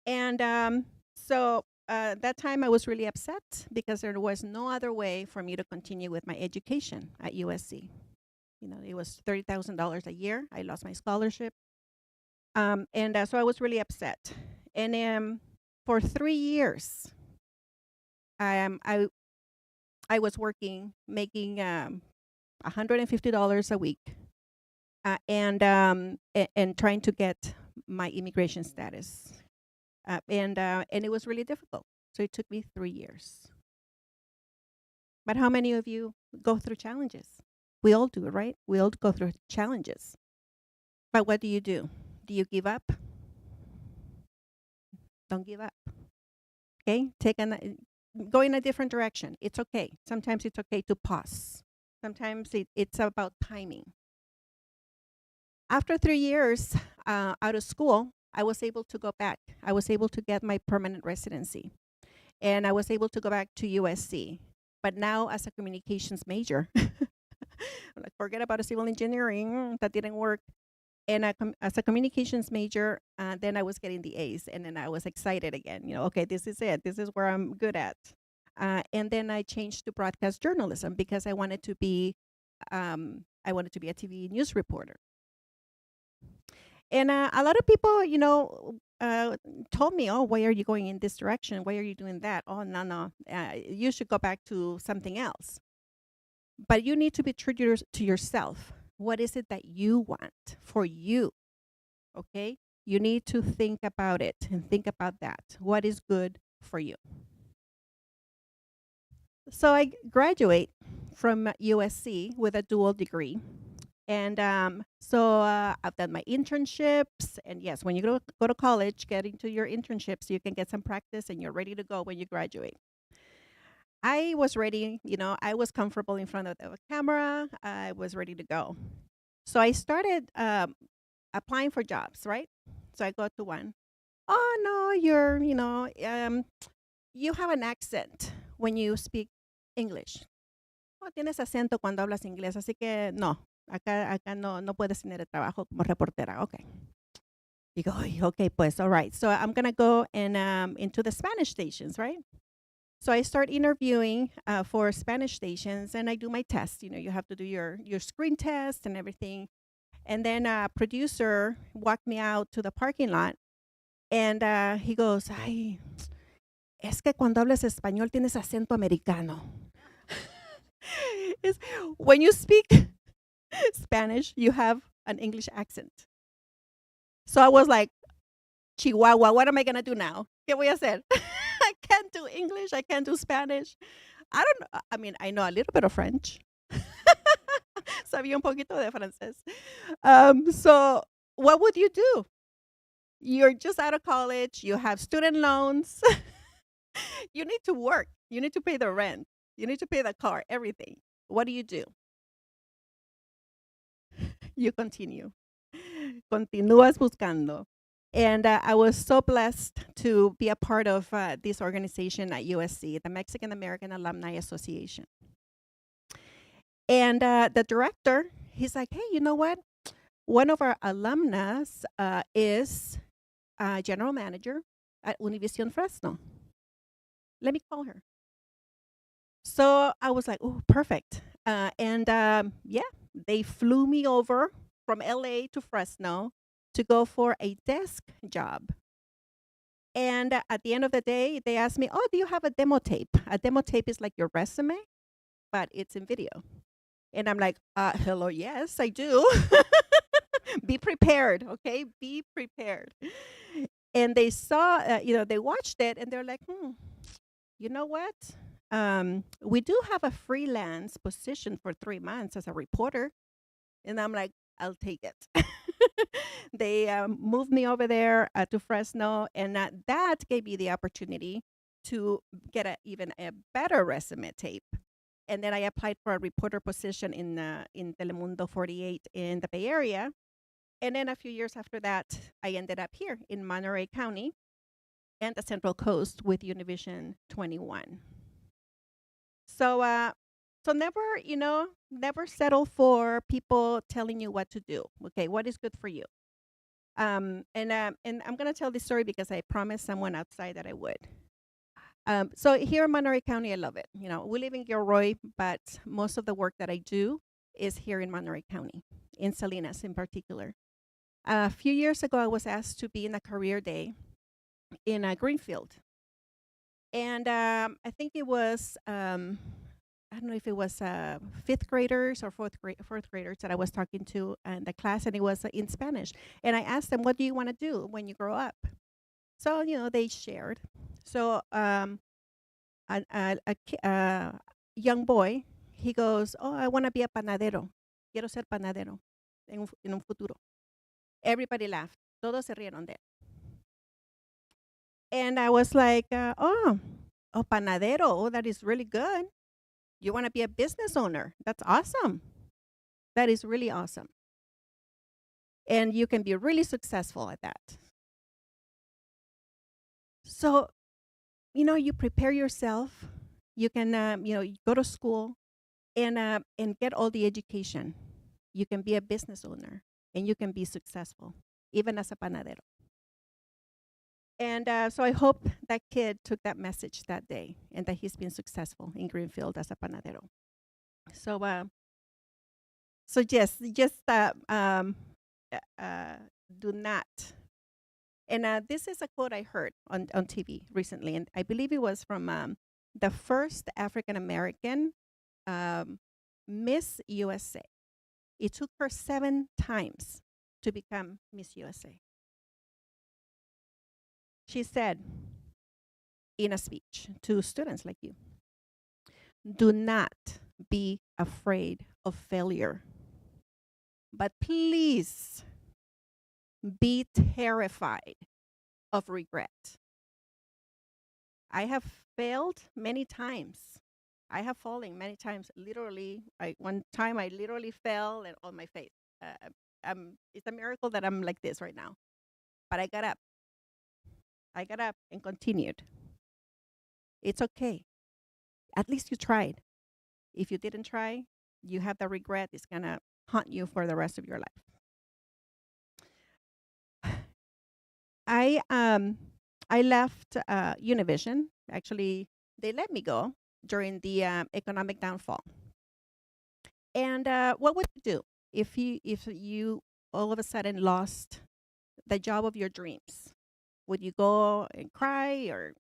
And so that time I was really upset because there was no other way for me to continue with my education at USC. It was $30,000 a year. I lost my scholarship. And so I was really upset. And for 3 years, I was working, making $150 a week, and trying to get my immigration status, and it was really difficult. So it took me 3 years. But how many of you go through challenges? We all do, right? We all go through challenges. But what do? Do you give up? Don't give up. Okay, go in a different direction. It's okay. Sometimes it's okay to pause. Sometimes it's about timing. After 3 years out of school, I was able to go back. I was able to get my permanent residency. And I was able to go back to USC. But now as a communications major. I'm like, forget about a civil engineering. That didn't work. And as a communications major, then I was getting the A's, and then I was excited again. Okay, this is it. This is where I'm good at. And then I changed to broadcast journalism because I wanted to be a TV news reporter. And a lot of people, told me, "Oh, why are you going in this direction? Why are you doing that? Oh, no, you should go back to something else." But you need to be true to yourself. What is it that you want for you? Okay? You need to think about it and think about that. What is good for you? So I graduate from USC with a dual degree. And so I've done my internships. And yes, when you go to college, get into your internships, you can get some practice and you're ready to go when you graduate. I was ready, I was comfortable in front of the camera. I was ready to go. So I started applying for jobs, right? So I go to one. Oh, no, you have an accent when you speak English. Oh, tienes acento cuando hablas inglés, así que no, acá no puedes tener el trabajo como reportera. Okay. You go, okay, pues, all right. So I'm going to go into the Spanish stations, right? So I start interviewing for Spanish stations, and I do my test. You have to do your screen test and everything. And then a producer walked me out to the parking lot, and he goes, ay, es que cuando hablas español tienes acento americano. When you speak Spanish, you have an English accent. So I was like, Chihuahua, what am I going to do now? ¿Qué voy a hacer? I can't do English. I can't do Spanish. I know a little bit of French. Sabía un poquito de francés. So what would you do? You're just out of college. You have student loans. You need to work. You need to pay the rent. You need to pay the car, everything. What do? You continue. Continúas buscando. And I was so blessed to be a part of this organization at USC, the Mexican American Alumni Association. And the director, he's like, hey, you know what? One of our alumnas is a general manager at Univision Fresno. Let me call her. So I was like, oh, perfect. Yeah, they flew me over from LA to Fresno to go for a desk job. And at the end of the day, they asked me, oh, do you have a demo tape? A demo tape is like your resume, but it's in video. And I'm like, hello, yes, I do. Be prepared, okay? Be prepared. And they saw, they watched it, and they're like, you know what? We do have a freelance position for 3 months as a reporter. And I'm like, I'll take it. They moved me over there to Fresno, and that gave me the opportunity to get even a better resume tape. And then I applied for a reporter position in Telemundo 48 in the Bay Area. And then a few years after that, I ended up here in Monterey County and the Central Coast with Univision 21. So never settle for people telling you what to do. Okay, what is good for you? And I'm gonna tell this story because I promised someone outside that I would. So here in Monterey County, I love it. We live in Gilroy, but most of the work that I do is here in Monterey County, in Salinas in particular. A few years ago, I was asked to be in a career day in Greenfield. And I think it was, I don't know if it was fifth graders or fourth graders that I was talking to in the class, and it was in Spanish. And I asked them, what do you want to do when you grow up? So, they shared. So a young boy, he goes, oh, I want to be a panadero. Quiero ser panadero en un futuro. Everybody laughed. Todos se rieron de él. And I was like, oh, panadero, oh, that is really good. You want to be a business owner. That's awesome. That is really awesome. And you can be really successful at that. So, you prepare yourself. You can, you go to school and get all the education. You can be a business owner, and you can be successful, even as a panadero. And so I hope that kid took that message that day, and that he's been successful in Greenfield as a panadero. So, just do not. And this is a quote I heard on TV recently, and I believe it was from the first African American Miss USA. It took her 7 times to become Miss USA. She said in a speech to students like you, do not be afraid of failure, but please be terrified of regret. I have failed many times, I have fallen many times. Literally, one time I literally fell and on my face. It's a miracle that I'm like this right now. But I got up. I got up and continued. It's okay. At least you tried. If you didn't try, you have the regret. It's gonna haunt you for the rest of your life. I left Univision. Actually, they let me go during the economic downfall. And what would you do if you all of a sudden lost the job of your dreams? Would you go and cry, or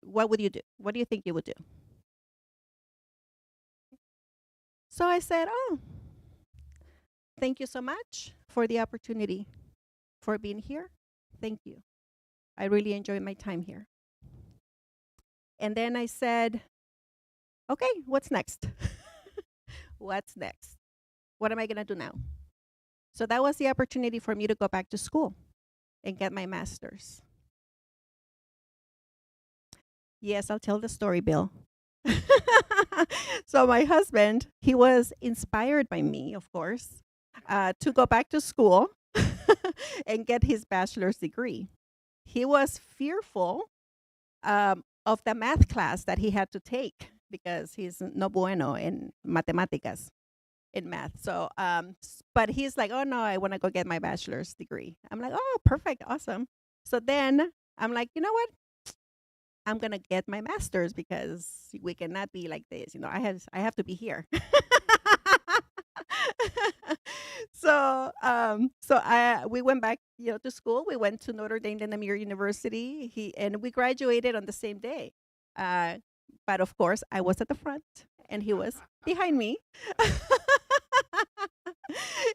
what would you do? What do you think you would do? So I said, "Oh, thank you so much for the opportunity, for being here. Thank you. I really enjoyed my time here." And then I said, "Okay, what's next? What's next? What am I going to do now?" So that was the opportunity for me to go back to school and get my master's. Yes, I'll tell the story, Bill. So my husband, he was inspired by me, of course, to go back to school and get his bachelor's degree. He was fearful of the math class that he had to take because he's no bueno in matemáticas, in math. So, but he's like, "Oh no, I want to go get my bachelor's degree." I'm like, "Oh, perfect, awesome." So then I'm like, "You know what? I'm gonna get my master's because we cannot be like this. I have to be here." So we went back, to school. We went to Notre Dame de Namur University. And we graduated on the same day. But of course, I was at the front, and he was behind me.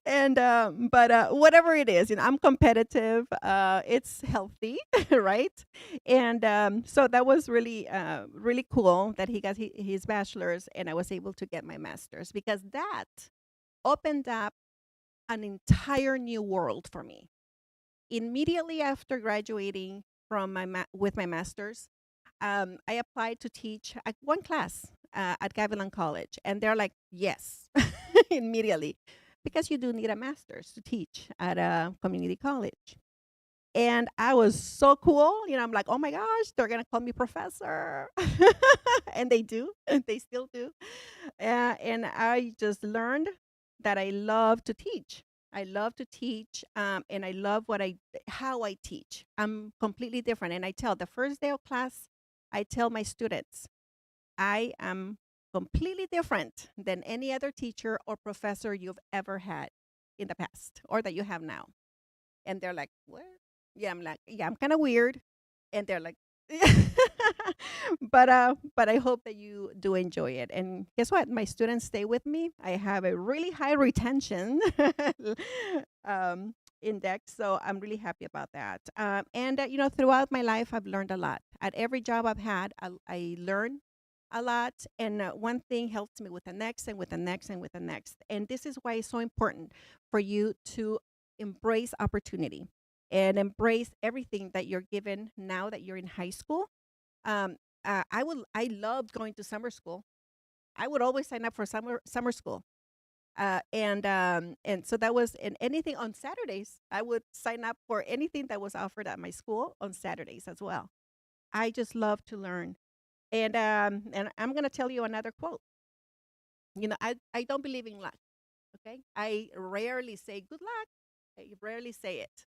And but whatever it is, I'm competitive. It's healthy, right? And so that was really cool that he got his bachelor's, and I was able to get my master's, because that opened up an entire new world for me. Immediately after graduating from with my master's, I applied to teach one class at Gavilan College, and they're like, "Yes," immediately, because you do need a master's to teach at a community college. And I was so cool. I'm like, "Oh my gosh, they're going to call me professor." And they do. They still do. And I just learned that I love to teach. I love to teach, and I love how I teach. I'm completely different. And I tell the first day of class, I tell my students, I am completely different than any other teacher or professor you've ever had in the past or that you have now. And they're like, "What?" Yeah, I'm like, "Yeah, I'm kind of weird." And they're like, but I hope that you do enjoy it. And guess what? My students stay with me. I have a really high retention index, so I'm really happy about that. And throughout my life, I've learned a lot. At every job I've had, I learn a lot, and one thing helps me with the next, and with the next, and with the next. And this is why it's so important for you to embrace opportunity and embrace everything that you're given now that you're in high school. I loved going to summer school. I would always sign up for summer school. And so that was in anything on Saturdays. I would sign up for anything that was offered at my school on Saturdays as well. I just love to learn. And I'm gonna tell you another quote. I don't believe in luck. Okay, I rarely say good luck. I rarely say it.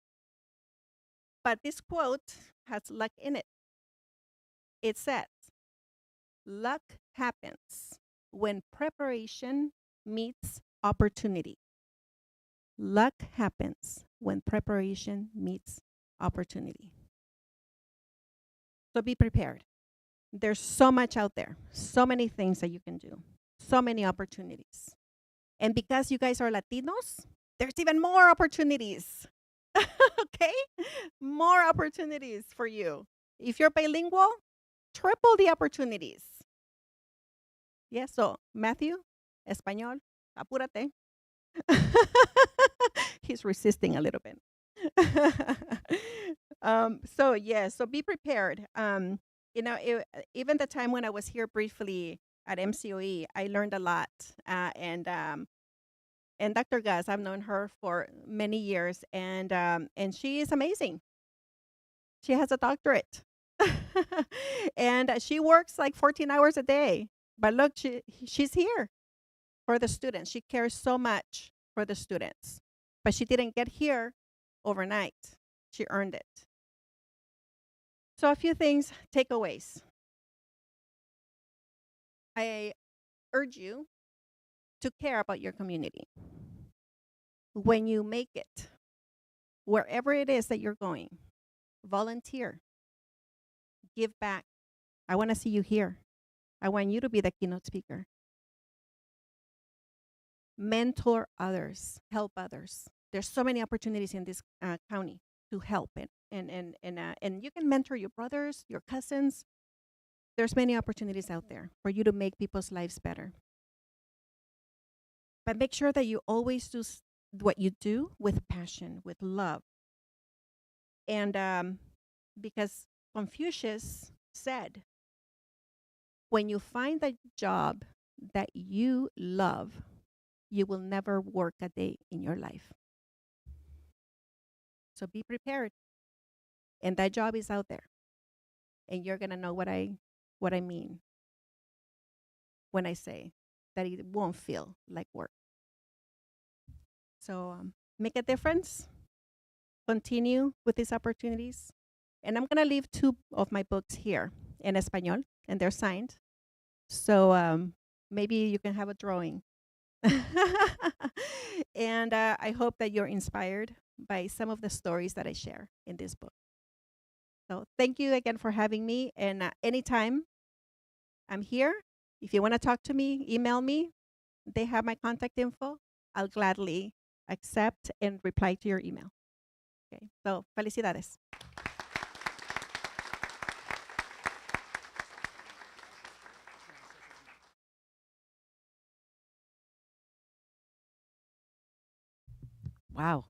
But this quote has luck in it. It says, "Luck happens when preparation meets opportunity." Luck happens when preparation meets opportunity. So be prepared. There's so much out there, so many things that you can do, so many opportunities. And because you guys are Latinos, there's even more opportunities. Okay? More opportunities for you. If you're bilingual, triple the opportunities. Yeah, so Matthew, Español, apúrate. He's resisting a little bit. So be prepared. Even the time when I was here briefly at MCOE. I learned a lot. And Dr. Gus, I've known her for many years, and she is amazing. She has a doctorate. And she works like 14 hours a day. But look, she's here for the students. She cares so much for the students. But she didn't get here overnight. She earned it. So a few things, takeaways. I urge you to care about your community. When you make it, wherever it is that you're going, volunteer, give back. I want to see you here. I want you to be the keynote speaker. Mentor others, help others. There's so many opportunities in this county to help, and you can mentor your brothers, your cousins. There's many opportunities out there for you to make people's lives better. But make sure that you always do what you do with passion, with love. And because Confucius said, when you find a job that you love, you will never work a day in your life. So be prepared. And that job is out there. And you're going to know what I mean when I say that it won't feel like work. So make a difference. Continue with these opportunities. And I'm going to leave 2 of my books here in Espanol, and they're signed. So maybe you can have a drawing. And I hope that you're inspired by some of the stories that I share in this book. So thank you again for having me. And anytime I'm here, if you want to talk to me, email me. They have my contact info. I'll gladly accept and reply to your email. Okay, so felicidades. Wow.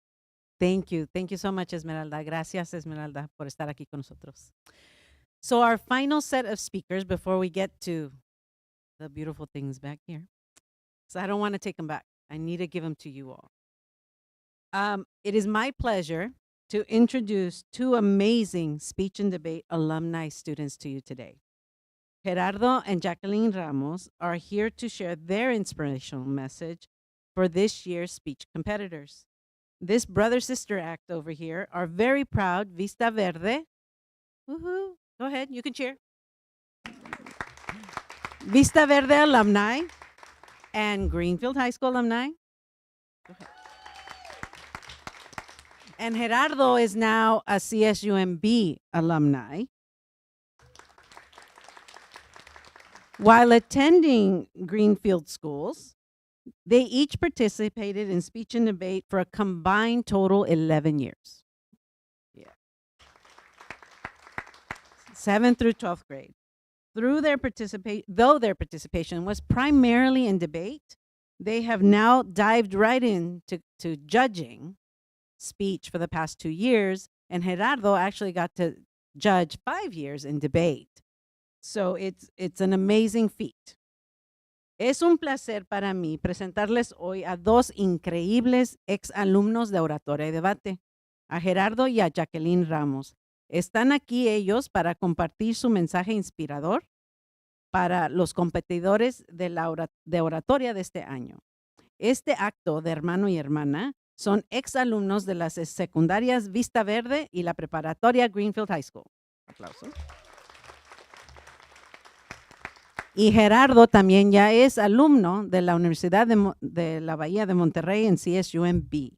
Thank you. Thank you so much, Esmeralda. Gracias, Esmeralda, por estar aquí con nosotros. So our final set of speakers before we get to the beautiful things back here. So I don't want to take them back. I need to give them to you all. It is my pleasure to introduce 2 amazing speech and debate alumni students to you today. Gerardo and Jacqueline Ramos are here to share their inspirational message for this year's speech competitors. This brother-sister act over here are very proud Vista Verde. Woohoo. Go ahead, you can cheer. Vista Verde alumni and Greenfield High School alumni. Go ahead. And Gerardo is now a CSUMB alumni. While attending Greenfield schools, they each participated in speech and debate for a combined total 11 years. Yeah. 7th through 12th grade. Though their participation was primarily in debate, they have now dived right into judging speech for the past 2 years, and Gerardo actually got to judge 5 years in debate. So it's an amazing feat. Es un placer para mí presentarles hoy a 2 increíbles exalumnos de oratoria y debate, a Gerardo y a Jacqueline Ramos. Están aquí ellos para compartir su mensaje inspirador para los competidores de oratoria de este año. Este acto de hermano y hermana son exalumnos de las secundarias Vista Verde y la preparatoria Greenfield High School. Aplausos. Y Gerardo también ya es alumno de la Universidad de la Bahía de Monterrey en CSUMB.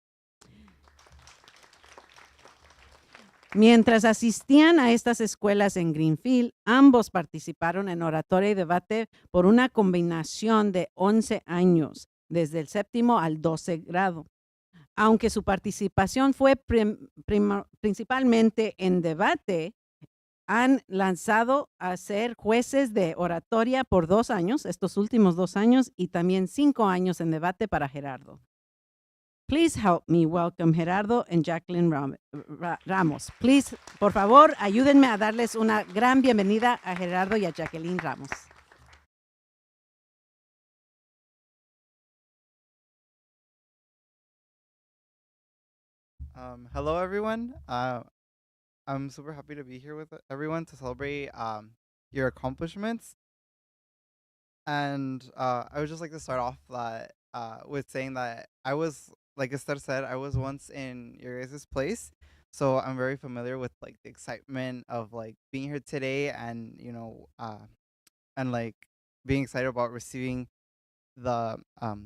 Mientras asistían a estas escuelas en Greenfield, ambos participaron en oratoria y debate por una combinación de 11 años, desde el 7º al 12 grado. Aunque su participación fue principalmente en debate, han lanzado a ser jueces de oratoria por 2 años, estos últimos 2 años, y también 5 años en debate para Gerardo. Please help me welcome Gerardo and Jacqueline Ramos. Please, por favor, ayúdenme a darles una gran bienvenida a Gerardo y a Jacqueline Ramos. Hello, everyone. I'm super happy to be here with everyone to celebrate your accomplishments. And I would just like to start off that with saying that I was, like Esther said, I was once in your guys' place, so I'm very familiar with like the excitement of like being here today, and and like being excited about receiving the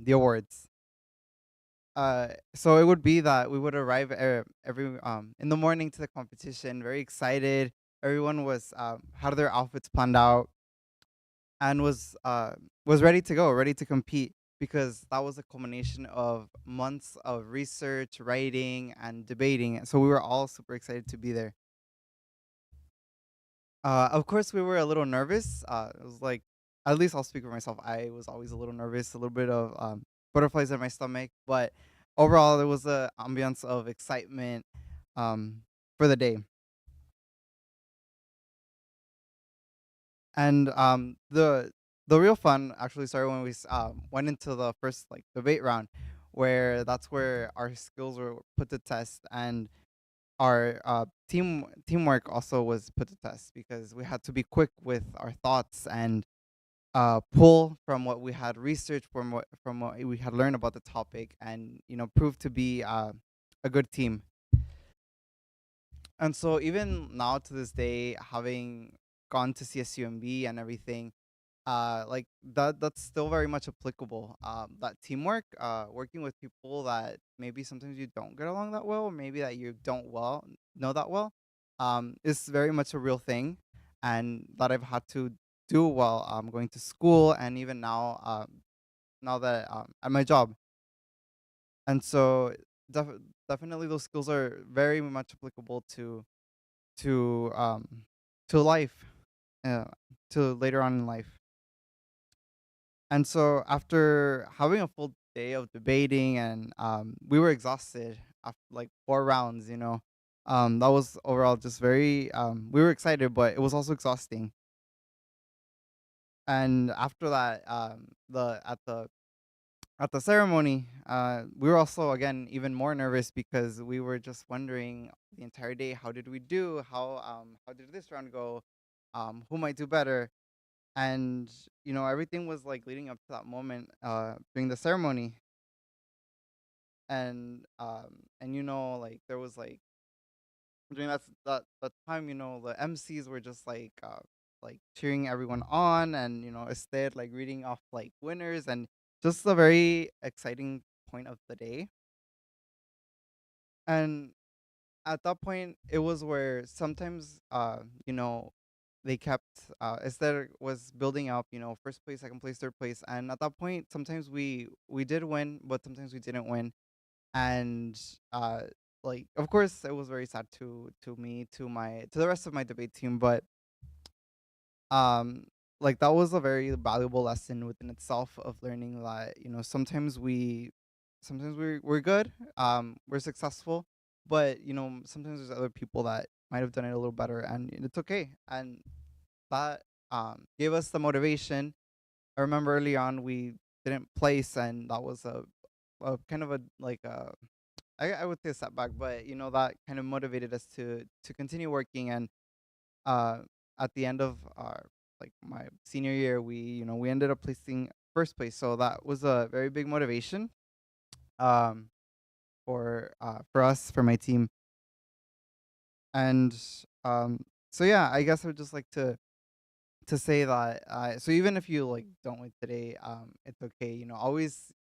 awards. So it would be that we would arrive every in the morning to the competition, very excited. Everyone was had their outfits planned out and was ready to go, ready to compete, because that was a culmination of months of research, writing, and debating. So we were all super excited to be there. Of course, we were a little nervous. It was like, at least I'll speak for myself. I was always a little nervous, a little bit of butterflies in my stomach, but overall, there was a ambiance of excitement um, for the day. And the real fun actually started when we went into the first like debate round, where that's where our skills were put to test, and our teamwork also was put to test, because we had to be quick with our thoughts and pull from what we had researched, from what we had learned about the topic, and prove to be a good team. And so even now to this day, having gone to CSUMB and everything, like that's still very much applicable. That teamwork, working with people that maybe sometimes you don't get along that well, or maybe that you don't know that well, is very much a real thing, and that I've had to do while going to school, and even now that at my job. And so definitely those skills are very much applicable to um to life, uh, to later on in life. And so after having a full day of debating, and we were exhausted after like 4 rounds, that was overall just very we were excited, but it was also exhausting. And after that, the at the ceremony, we were also again even more nervous, because we were just wondering the entire day, how did we do? How did this round go? Who might do better? And everything was like leading up to that moment during the ceremony. And like there was like during that time, the MCs were just like cheering everyone on, and instead like reading off like winners, and just a very exciting point of the day. And at that point, it was where sometimes they kept Esther was building up, first place, second place, third place, and at that point sometimes we did win, but sometimes we didn't win. And uh like, of course, it was very sad to the rest of my debate team, but um like that was a very valuable lesson within itself, of learning that sometimes we're good, we're successful, but sometimes there's other people that might have done it a little better, and it's okay. And that gave us the motivation. I remember early on we didn't place, and that was a kind of a like a I would say a setback, but that kind of motivated us to continue working. And uh, at the end of our like my senior year, we ended up placing first place, so that was a very big motivation um, for us, for my team. And so yeah, I guess I would just like to say that so even if you like don't win today, it's okay. Always,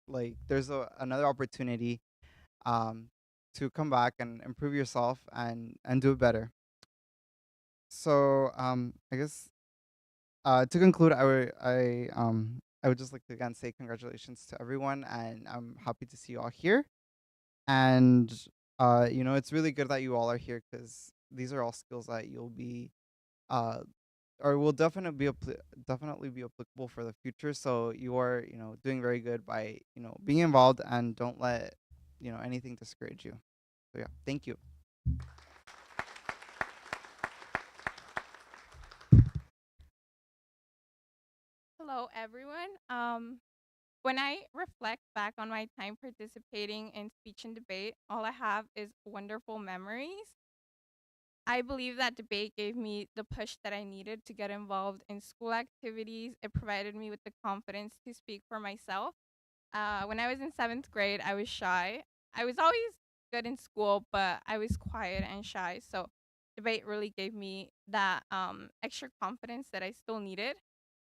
like, there's another opportunity um, to come back and improve yourself and do it better. So I guess to conclude, I would just like to again say congratulations to everyone, and I'm happy to see you all here. And it's really good that you all are here, because these are all skills that you'll be uh or will definitely be applicable for the future. So you are doing very good by being involved, and don't let anything discourage you. So yeah, thank you. Hello, everyone. When I reflect back on my time participating in speech and debate, all I have is wonderful memories. I believe that debate gave me the push that I needed to get involved in school activities. It provided me with the confidence to speak for myself. When I was in seventh grade, I was shy. I was always good in school, but I was quiet and shy. So debate really gave me that extra confidence that I still needed.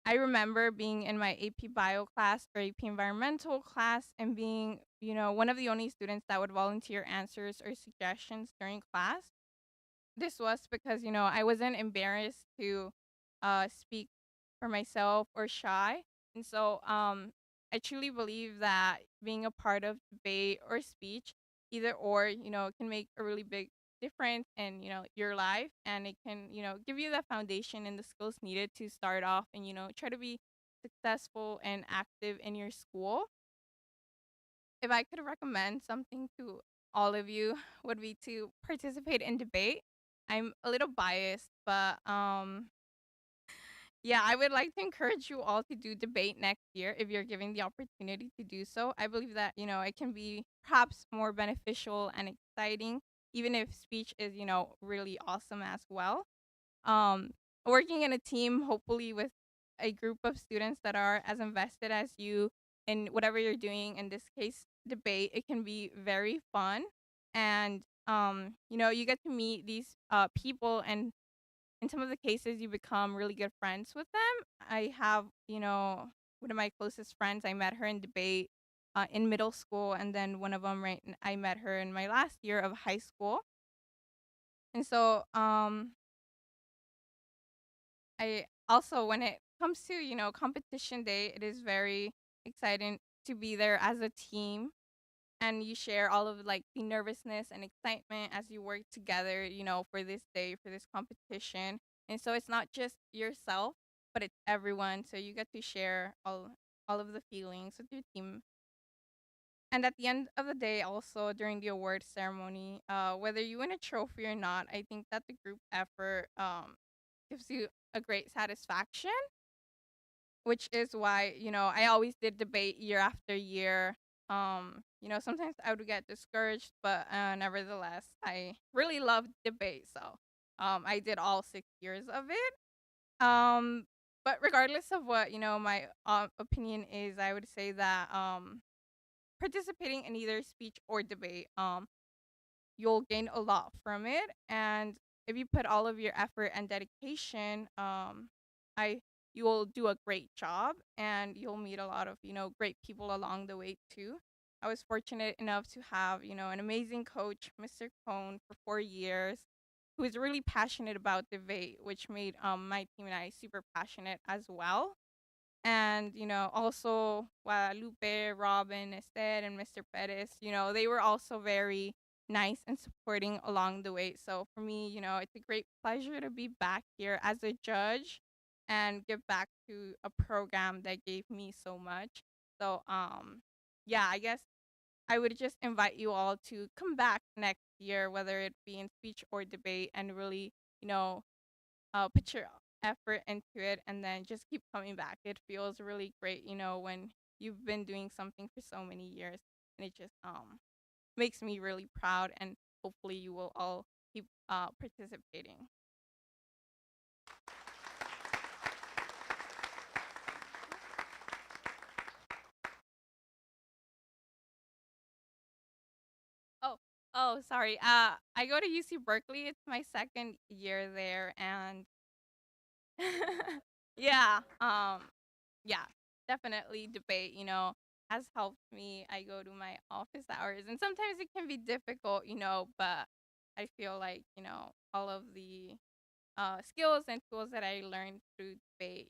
I remember being in my AP bio class or AP environmental class and being, one of the only students that would volunteer answers or suggestions during class. This was because, I wasn't embarrassed to speak for myself or shy. And so I truly believe that being a part of debate or speech, either or, can make a really big difference in, your life. And it can, give you the foundation and the skills needed to start off and, try to be successful and active in your school. If I could recommend something to all of you, would be to participate in debate. I'm a little biased, but yeah, I would like to encourage you all to do debate next year if you're given the opportunity to do so. I believe that, it can be perhaps more beneficial and exciting, even if speech is, really awesome as well. um, Working in a team, hopefully with a group of students that are as invested as you in whatever you're doing, in this case, debate, it can be very fun. And, you get to meet these people, and in some of the cases, you become really good friends with them. I have, one of my closest friends, I met her in debate in middle school, and then one of them, I met her in my last year of high school. And so, I also, when it comes to, competition day, it is very exciting to be there as a team, and you share all of like the nervousness and excitement as you work together, for this day, for this competition. And so it's not just yourself, but it's everyone. So you get to share all of the feelings with your team. And at the end of the day, also during the award ceremony, whether you win a trophy or not, I think that the group effort gives you a great satisfaction, which is why, I always did debate year after year. Sometimes I would get discouraged, but nevertheless, I really loved debate. So I did all 6 years of it. But regardless of what, my opinion is, I would say that participating in either speech or debate, you'll gain a lot from it. And if you put all of your effort and dedication, I you will do a great job, and you'll meet a lot of, great people along the way too. I was fortunate enough to have, an amazing coach, Mr. Cohn, for 4 years, who is really passionate about debate, which made my team and I super passionate as well. And, also Guadalupe, Robin, Esther, and Mr. Perez, they were also very nice and supporting along the way. So for me, it's a great pleasure to be back here as a judge and give back to a program that gave me so much. So, yeah, I guess I would just invite you all to come back next year, whether it be in speech or debate, and really, you know, put your effort into it, and then just keep coming back. It feels really great, when you've been doing something for so many years, and it just makes me really proud. And hopefully, you will all keep participating. Oh, oh, sorry. I go to UC Berkeley. It's my second year there, and yeah, yeah, definitely debate, has helped me. I go to my office hours, and sometimes it can be difficult, but I feel like, all of the skills and tools that I learned through debate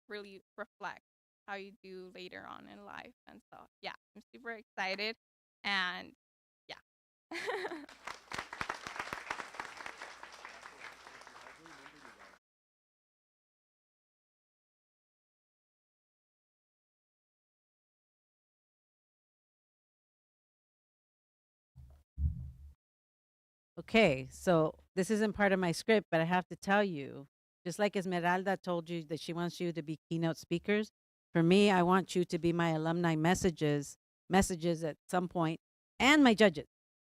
really reflect how you do later on in life. And so, yeah, I'm super excited. And yeah. Okay, so this isn't part of my script, but I have to tell you, just like Esmeralda told you that she wants you to be keynote speakers, For me, I want you to be my alumni messages at some point, and my judges.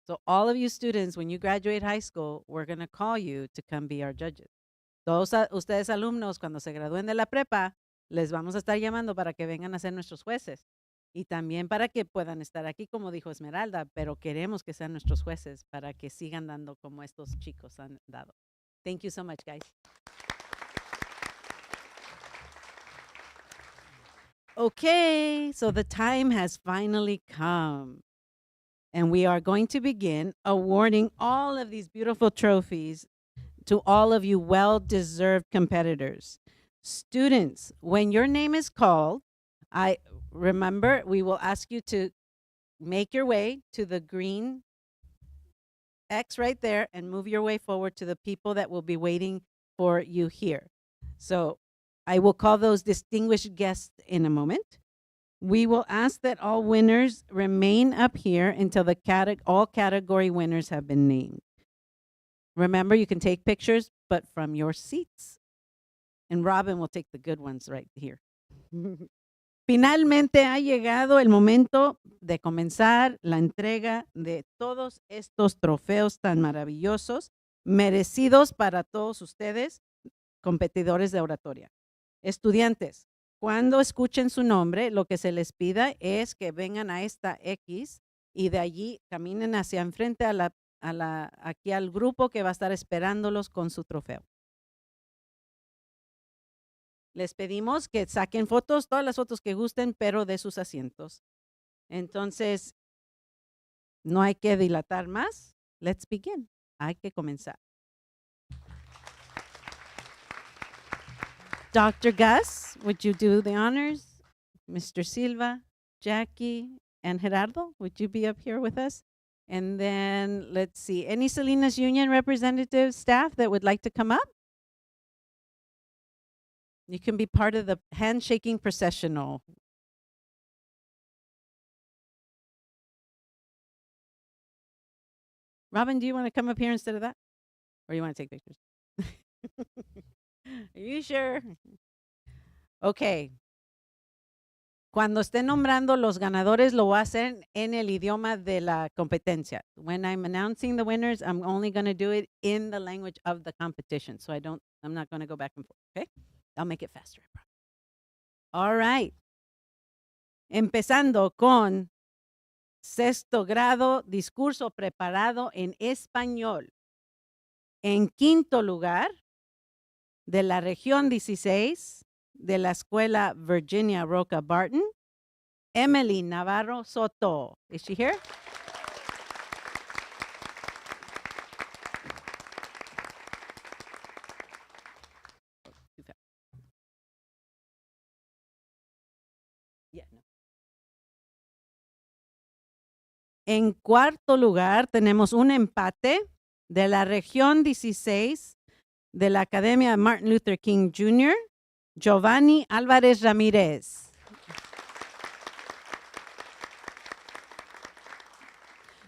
So all of you students, when you graduate high school, we're going to call you to come be our judges. Todos ustedes alumnos, cuando se gradúen de la prepa, les vamos a estar llamando para que vengan a ser nuestros jueces. Y también para que puedan estar aquí, como dijo Esmeralda, pero queremos que sean nuestros jueces para que sigan dando como estos chicos han dado. Thank you so much, guys. Okay, so the time has finally come. And we are going to begin awarding all of these beautiful trophies to all of you well-deserved competitors. Students, when your name is called, we will ask you to make your way to the green X right there and move your way forward to the people that will be waiting for you here. So I will call those distinguished guests in a moment. We will ask that all winners remain up here until all category winners have been named. Remember, you can take pictures, but from your seats. And Robin will take the good ones right here. Finalmente ha llegado el momento de comenzar la entrega de todos estos trofeos tan maravillosos, merecidos para todos ustedes, competidores de oratoria. Estudiantes, cuando escuchen su nombre, lo que se les pida es que vengan a esta X y de allí caminen hacia enfrente aquí al grupo que va a estar esperándolos con su trofeo. Les pedimos que saquen fotos, todas las fotos que gusten, pero de sus asientos. Entonces, no hay que dilatar más. Let's begin. Hay que comenzar. Dr. Gus, would you do the honors? Mr. Silva, Jackie, and Gerardo, would you be up here with us? And then let's see, any Salinas Union representative staff that would like to come up? You can be part of the handshaking processional. Robin, do you want to come up here instead of that? Or you want to take pictures? Are you sure? Okay. Cuando esté nombrando los ganadores, lo voy a hacer en el idioma de la competencia. When I'm announcing the winners, I'm only going to do it in the language of the competition. So I'm not going to go back and forth, okay? I'll make it faster. All right. Empezando con sexto grado, discurso preparado en español. En quinto lugar, de la región 16, de la escuela Virginia Roca Barton, Emily Navarro Soto. Is she here? Yeah, no. En cuarto lugar, tenemos un empate de la región 16 de la Academia Martin Luther King Jr., Giovanni Álvarez Ramírez.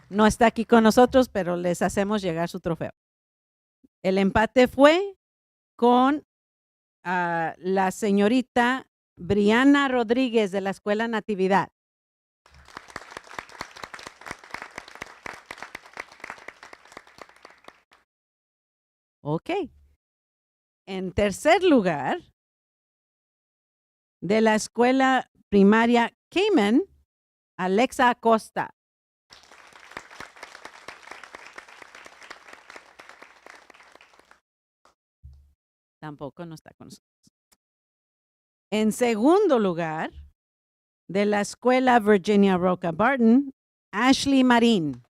No está aquí con nosotros, pero les hacemos llegar su trofeo. El empate fue con la señorita Briana Rodríguez de la Escuela Natividad. Ok. En tercer lugar, de la escuela primaria Cayman, Alexa Acosta. Tampoco no está con nosotros. En segundo lugar, de la escuela Virginia Roca Barton, Ashley Marín.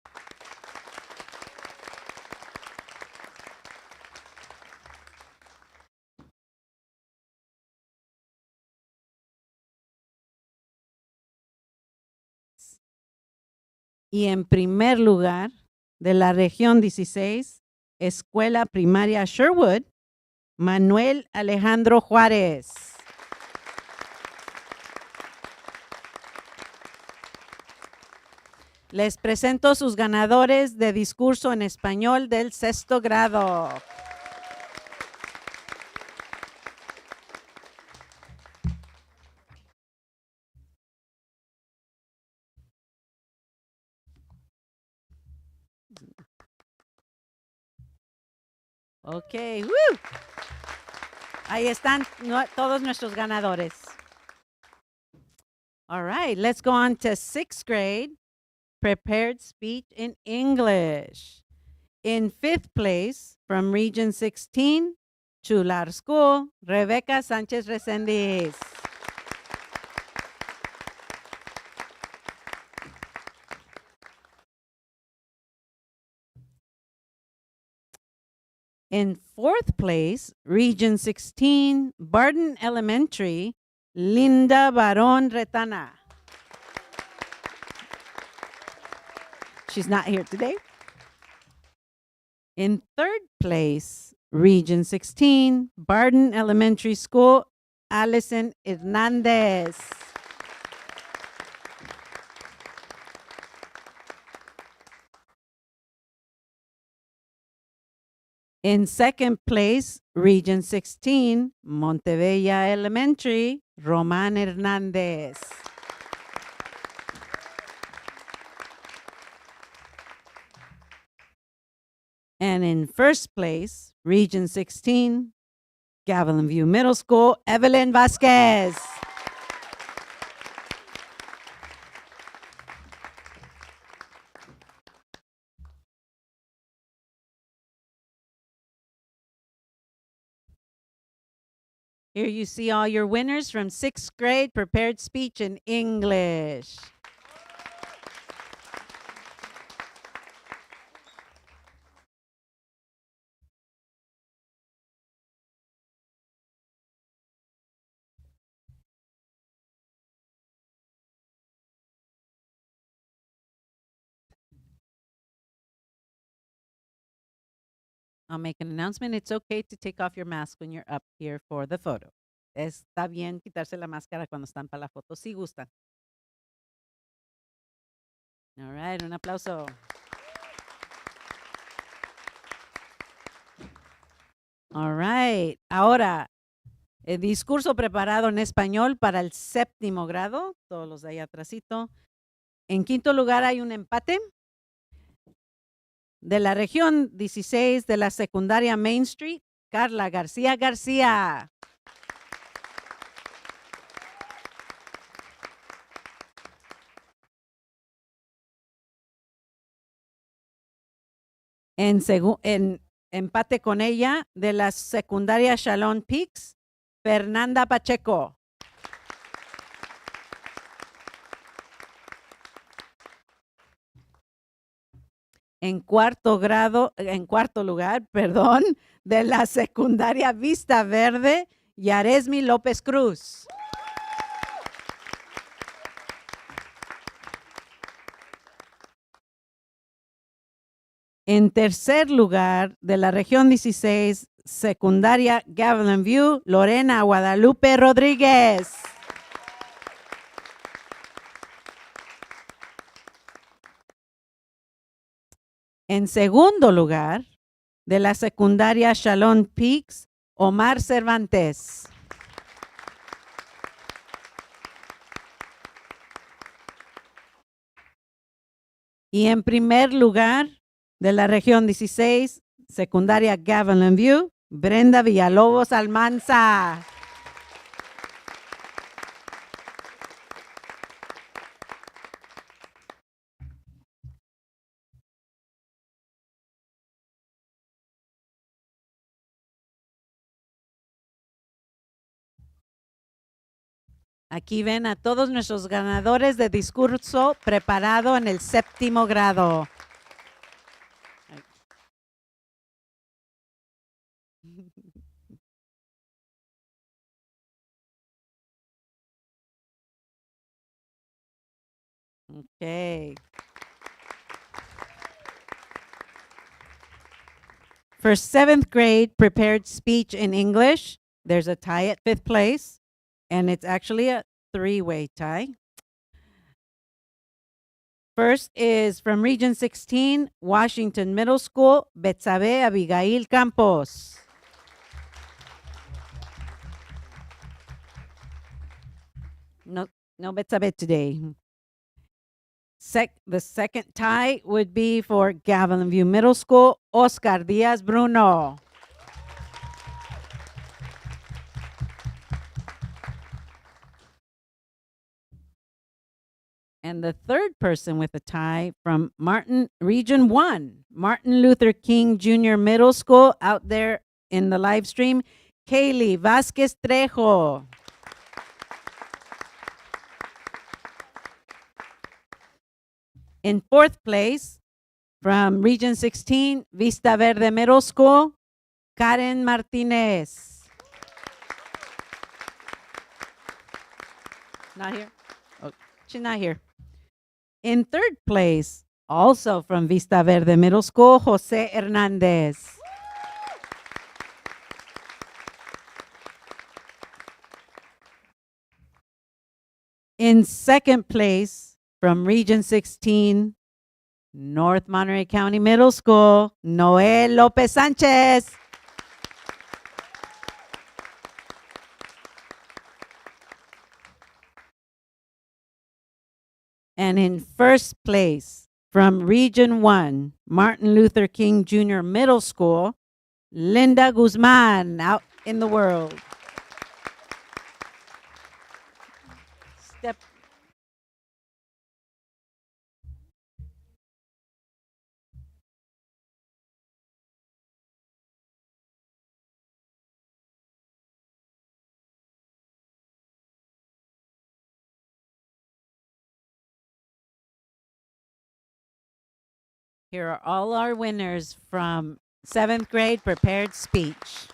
Y en primer lugar, de la región 16, Escuela Primaria Sherwood, Manuel Alejandro Juárez. Les presento sus ganadores de discurso en español del sexto grado. Okay, woo. Ahí están todos nuestros ganadores. All right, let's go on to 6th grade, prepared speech in English. In 5th place, from Region 16, Chular School, Rebecca Sanchez Resendiz. In 4th place, Region 16, Barton Elementary, Linda Baron Retana. She's not here today. In 3rd place, Region 16, Barton Elementary School, Allison Hernandez. In 2nd place, Region 16, Montebella Elementary, Roman Hernandez. And in 1st place, Region 16, Gavilan View Middle School, Evelyn Vasquez. Here you see all your winners from 6th grade prepared speech in English. I'll make an announcement. It's okay to take off your mask when you're up here for the photo. Está bien quitarse la máscara cuando están para la foto, si gustan. All right, un aplauso. All right, ahora, el discurso preparado en español para el 7º grado, todos los de ahí atrásito. En 5º lugar hay un empate. De la región 16 de la secundaria Main Street, Carla García García. En empate con ella, de la secundaria Shalom Peaks, Fernanda Pacheco. En cuarto lugar, perdón, de la secundaria Vista Verde, Yaresmi López Cruz. En tercer lugar, de la región 16, secundaria Gavilan View, Lorena Guadalupe Rodríguez. En segundo lugar, de la secundaria Shalom Peaks, Omar Cervantes. Y en primer lugar, de la región 16, secundaria Gavilan View, Brenda Villalobos Almanza. Aquí ven a todos nuestros ganadores de discurso preparado en el 7º grado. Okay. For 7th grade prepared speech in English, there's a tie at 5th place, and it's actually a 3-way tie. First is from Region 16, Washington Middle School, Betsabe Abigail Campos. No Betsabe today. The second tie would be for Gavilan View Middle School, Oscar Diaz Bruno. And the third person with a tie from Region 1, Martin Luther King Jr. Middle School, out there in the live stream, Kaylee Vasquez Trejo. In fourth place, from Region 16, Vista Verde Middle School, Karen Martinez. Not here? Oh, she's not here. In third place, also from Vista Verde Middle School, Jose Hernandez. In second place, from Region 16, North Monterey County Middle School, Noel Lopez Sanchez. And in first place, from Region 1, Martin Luther King Jr. Middle School, Linda Guzman, out in the world. Step. Here are all our winners from 7th grade prepared speech.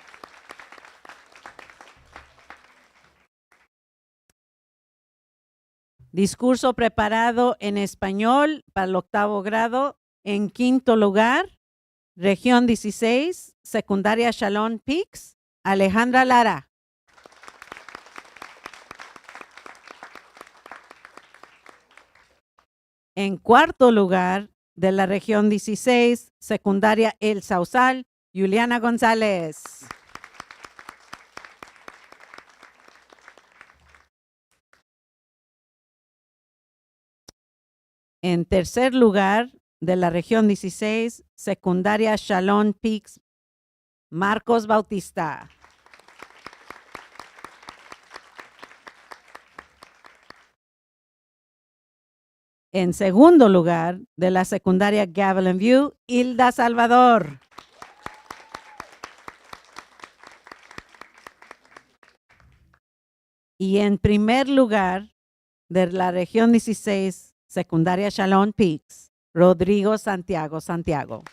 Discurso preparado en español para el 8º grado. En quinto lugar, Región 16, Secundaria Shalom Peaks, Alejandra Lara. En cuarto lugar, de la Región 16, Secundaria El Sausal, Juliana González. En tercer lugar, de la Región 16, Secundaria Shalom Peaks, Marcos Bautista. En segundo lugar, de la Secundaria Gavilan View, Hilda Salvador. Y en primer lugar, de la Región 16, Secundaria Shalom Peaks, Rodrigo Santiago Santiago.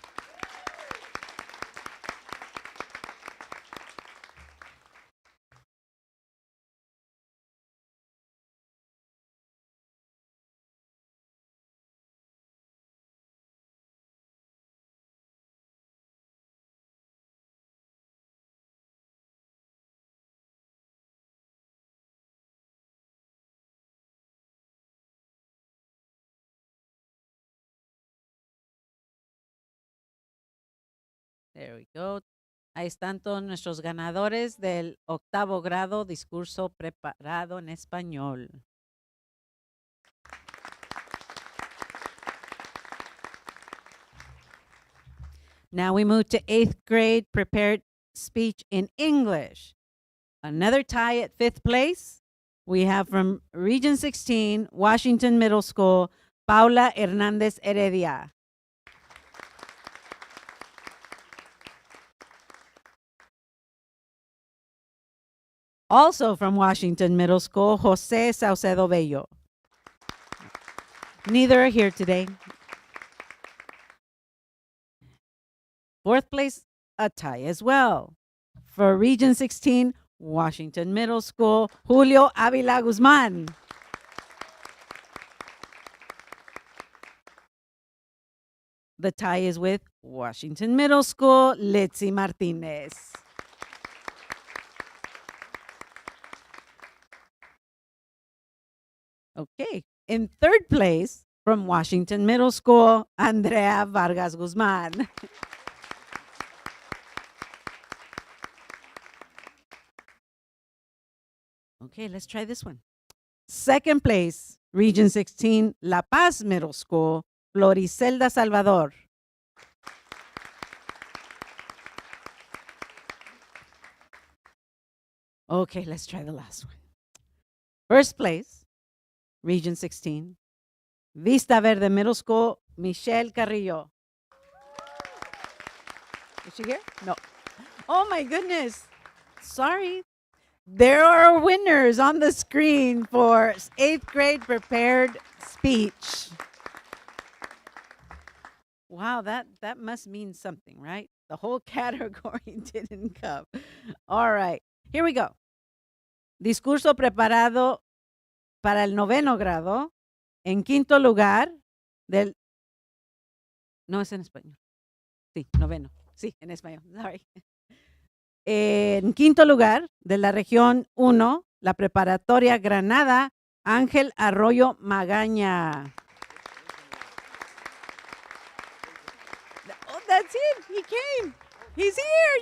There we go. Ahí están todos nuestros ganadores del 8º grado, discurso preparado en español. Now we move to 8th grade prepared speech in English. Another tie at 5th place. We have from Region 16, Washington Middle School, Paula Hernandez Heredia. Also from Washington Middle School, Jose Saucedo Bello. Neither are here today. 4th place, a tie as well. For Region 16, Washington Middle School, Julio Avila Guzman. The tie is with Washington Middle School, Litzy Martinez. Okay, in 3rd place, from Washington Middle School, Andrea Vargas Guzman. Okay, let's try this one. 2nd place, Region 16, La Paz Middle School, Floricelda Salvador. Okay, let's try the last one. 1st place, Region 16, Vista Verde Middle School, Michelle Carrillo. Is she here? No. Oh my goodness. Sorry. There are winners on the screen for 8th grade prepared speech. Wow, that must mean something, right? The whole category didn't come. All right, here we go. Discurso preparado para el 9º grado. En quinto lugar del... No, es en español. Sí, 9º. Sí, en español. Sorry. En quinto lugar de la región 1, la preparatoria Granada, Ángel Arroyo Magaña. Oh, that's it. He came. He's here.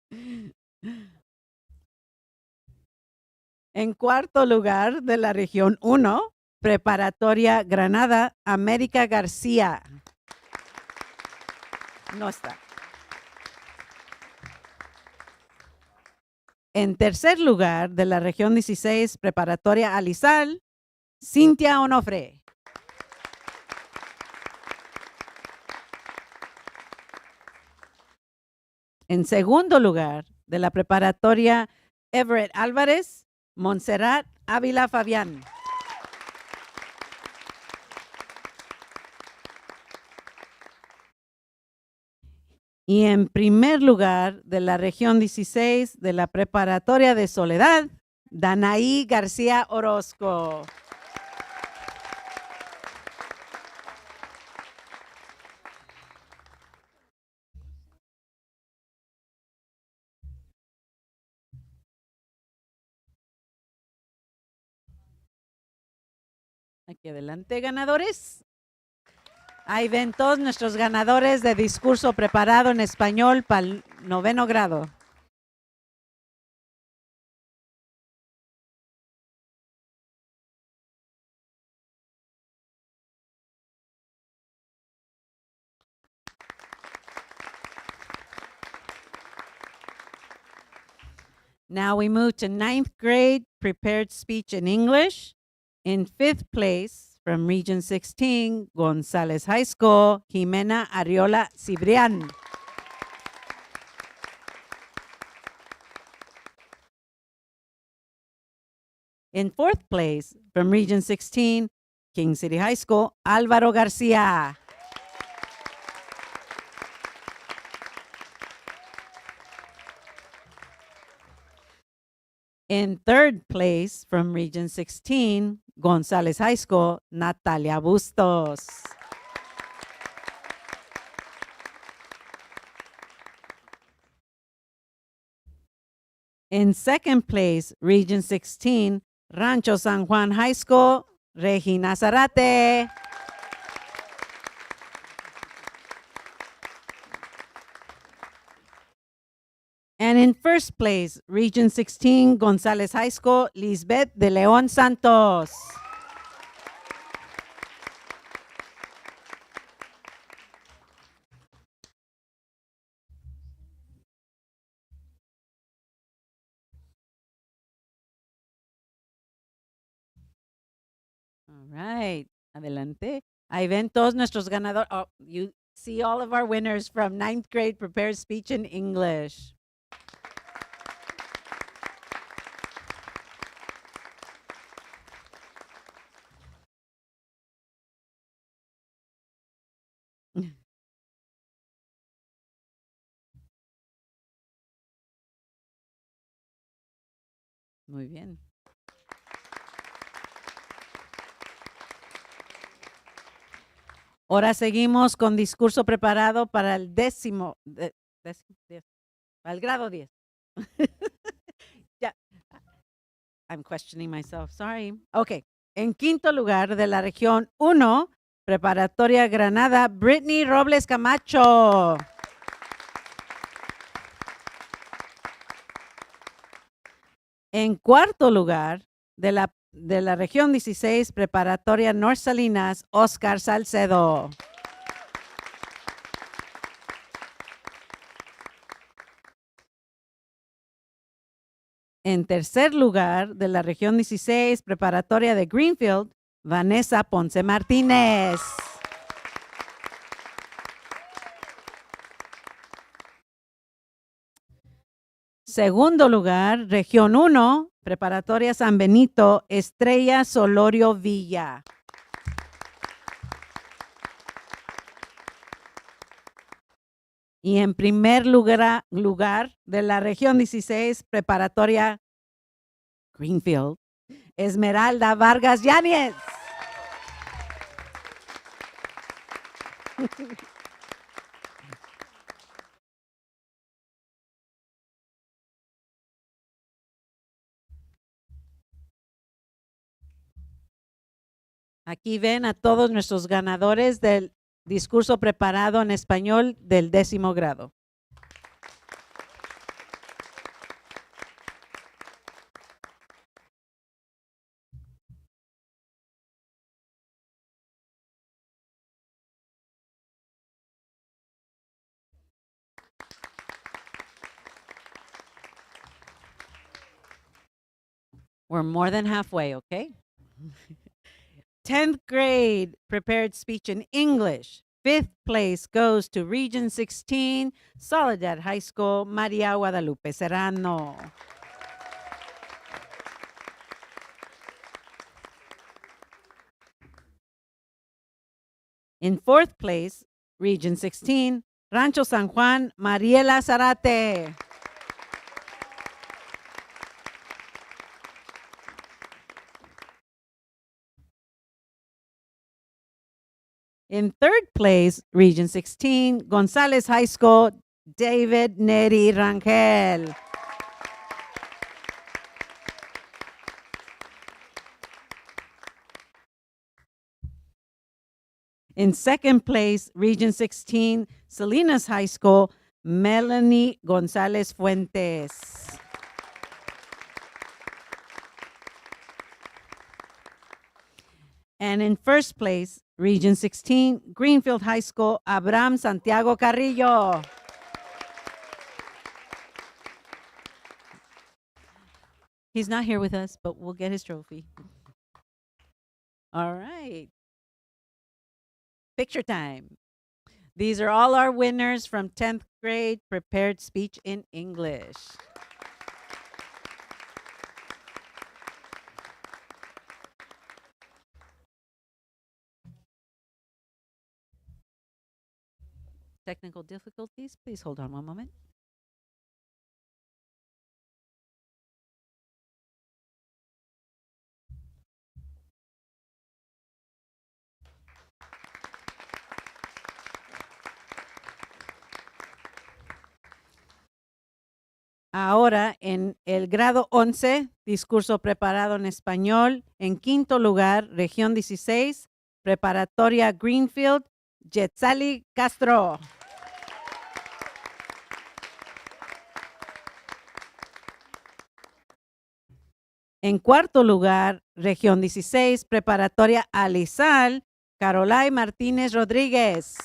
Yay. En cuarto lugar de la región 1, preparatoria Granada, América García. No está. En tercer lugar de la región 16, preparatoria Alizal, Cintia Onofre. En segundo lugar de la preparatoria Everett Álvarez, Montserrat Ávila Fabián. Y en primer lugar de la región 16 de la preparatoria de Soledad, Danaí García Orozco. Aquí adelante, ganadores. Ahí ven todos nuestros ganadores de discurso preparado en español para el 9º grado. Now we move to 9th grade prepared speech in English. In 5th place, from Region 16, Gonzales High School, Jimena Ariola Cibrián. In 4th place, from Region 16, King City High School, Álvaro García. In 3rd place, from Region 16, Gonzales High School, Natalia Bustos. In 2nd place, Region 16, Rancho San Juan High School, Regina Zarate. And in 1st place, Region 16, Gonzales High School, Lisbeth de León Santos. All right, adelante. Ahí ven todos nuestros ganadores. Oh, you see all of our winners from 9th grade prepared speech in English. Muy bien. Ahora seguimos con discurso preparado para el para el grado 10. Ya. I'm questioning myself, sorry. Ok, en quinto lugar de la región 1, preparatoria Granada, Brittany Robles Camacho. En cuarto lugar de la región 16, preparatoria North Salinas, Oscar Salcedo. En tercer lugar, de la región 16, preparatoria de Greenfield, Vanessa Ponce Martínez. Segundo lugar, región 1, preparatoria San Benito, Estrella Solorio Villa. Y en primer lugar de la región 16, preparatoria Greenfield, Esmeralda Vargas Yáñez. Aquí ven a todos nuestros ganadores del discurso preparado en español del 10º grado. We're more than halfway, okay? 10th grade prepared speech in English. 5th place goes to Region 16, Soledad High School, Maria Guadalupe Serrano. In 4th place, Region 16, Rancho San Juan, Mariela Zarate. In 3rd place, Region 16, Gonzales High School, David Neri Rangel. In 2nd place, Region 16, Salinas High School, Melanie Gonzalez Fuentes. And in 1st place, Region 16, Greenfield High School, Abraham Santiago Carrillo. He's not here with us, but we'll get his trophy. All right. Picture time. These are all our winners from 10th grade prepared speech in English. Technical difficulties, please hold on one moment. Ahora, en el grado 11, discurso preparado en español. En quinto lugar, región 16, preparatoria Greenfield, Yetzali Castro. En cuarto lugar, región 16, preparatoria Alizal, Carolai Martínez Rodríguez.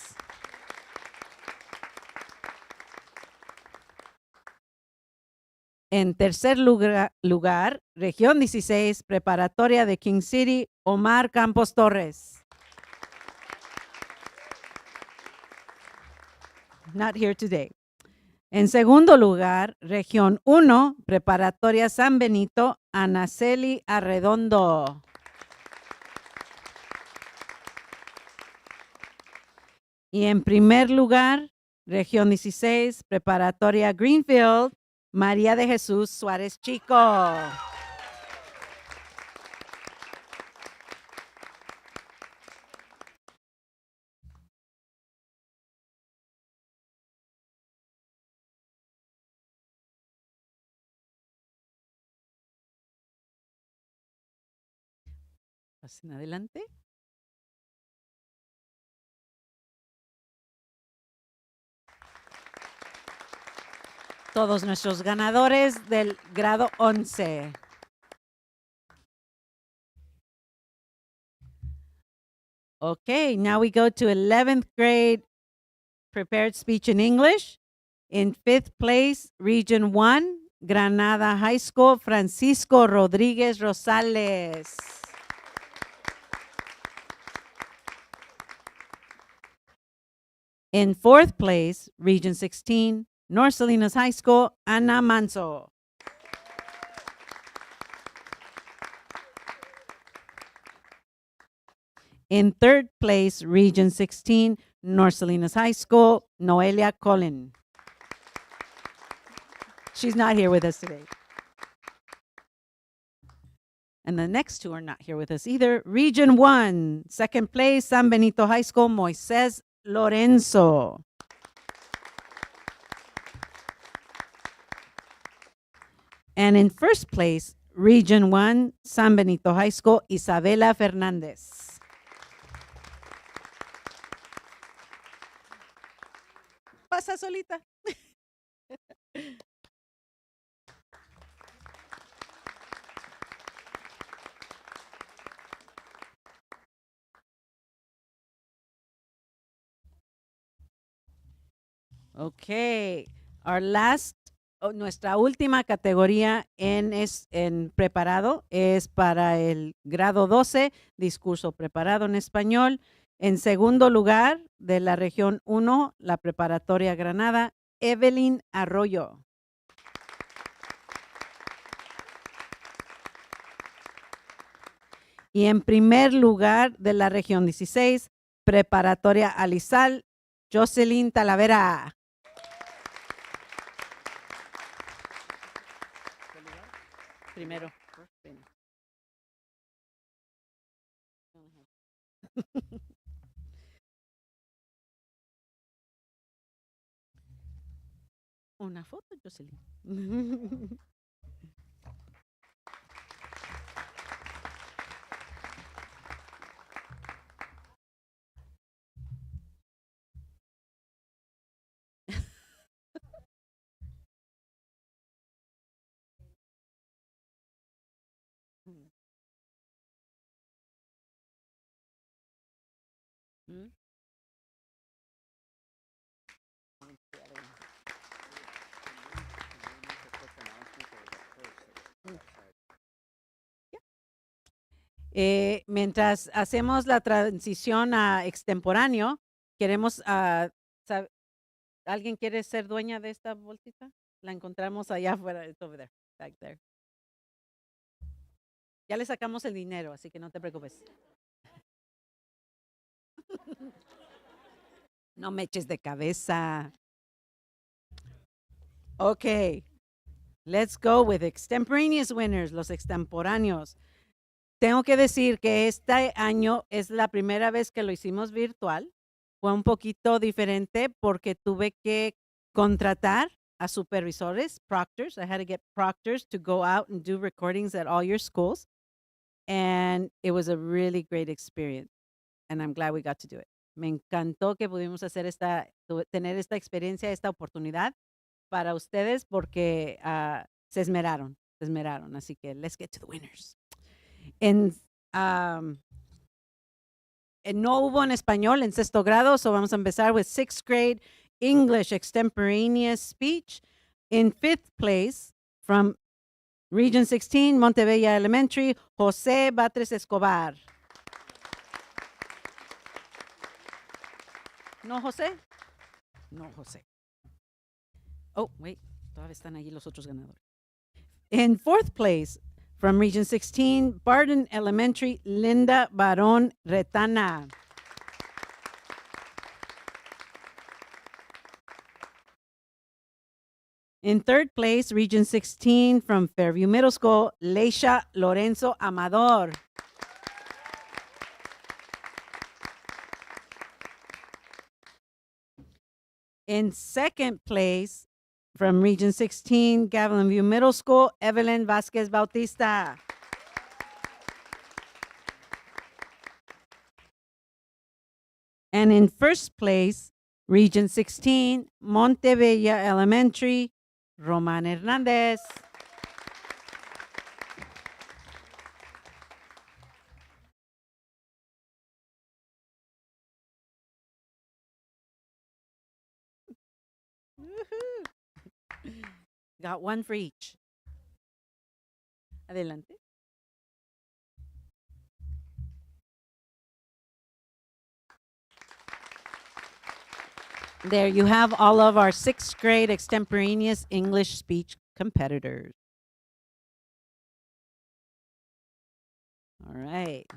En tercer lugar, región 16, preparatoria de King City, Omar Campos Torres. Not here today. En segundo lugar, región 1, preparatoria San Benito, Anaceli Arredondo. Y en primer lugar, región 16, preparatoria Greenfield, María de Jesús Suárez Chico. Pasen adelante. Todos nuestros ganadores del grado 11. Okay, now we go to 11th grade prepared speech in English. In 5th place, Region 1, Granada High School, Francisco Rodríguez Rosales. In fourth place, Region 16, North Salinas High School, Ana Manso. In third place, Region 16, North Salinas High School, Noelia Colin. She's not here with us today. And the next two are not here with us either. Region 1, second place, San Benito High School, Moises Lorenzo. And in first place, Region 1, San Benito High School, Isabela Fernandez. Pasa solita. Okay, our last, nuestra última categoría en preparado es para el grado 12, discurso preparado en español. En segundo lugar, de la región 1, la preparatoria Granada, Evelyn Arroyo. Y en primer lugar, de la región 16, preparatoria Alizal, Jocelyn Talavera. Primero. Una foto, Jocelyn. Mm. Mientras hacemos la transición a extemporáneo, queremos, ¿alguien quiere ser dueña de esta bolsita? La encontramos allá afuera, it's over there, back there. Ya le sacamos el dinero, así que no te preocupes. No me eches de cabeza. Okay, let's go with extemporaneous winners, los extemporáneos. Tengo que decir que este año es la primera vez que lo hicimos virtual. Fue un poquito diferente porque tuve que contratar a supervisores, proctors. I had to get proctors to go out and do recordings at all your schools. And it was a really great experience. And I'm glad we got to do it. Me encantó que pudimos hacer tener esta experiencia, esta oportunidad para ustedes porque se esmeraron. Así que let's get to the winners. No hubo en español en sexto grado, so vamos a empezar with sixth grade English extemporaneous speech. In fifth place, from Region 16, Montebella Elementary, José Batres Escobar. ¿No, José? No, José. Oh, wait, todavía están allí los otros ganadores. In fourth place, from Region 16, Barden Elementary, Linda Barón Retana. In third place, Region 16, from Fairview Middle School, Leisha Lorenzo Amador. In second place, from Region 16, Gavilan View Middle School, Evelyn Vasquez Bautista. And in first place, Region 16, Montebella Elementary, Roman Hernandez. Got one for each. Adelante. There you have all of our 6th grade extemporaneous English speech competitors. All right.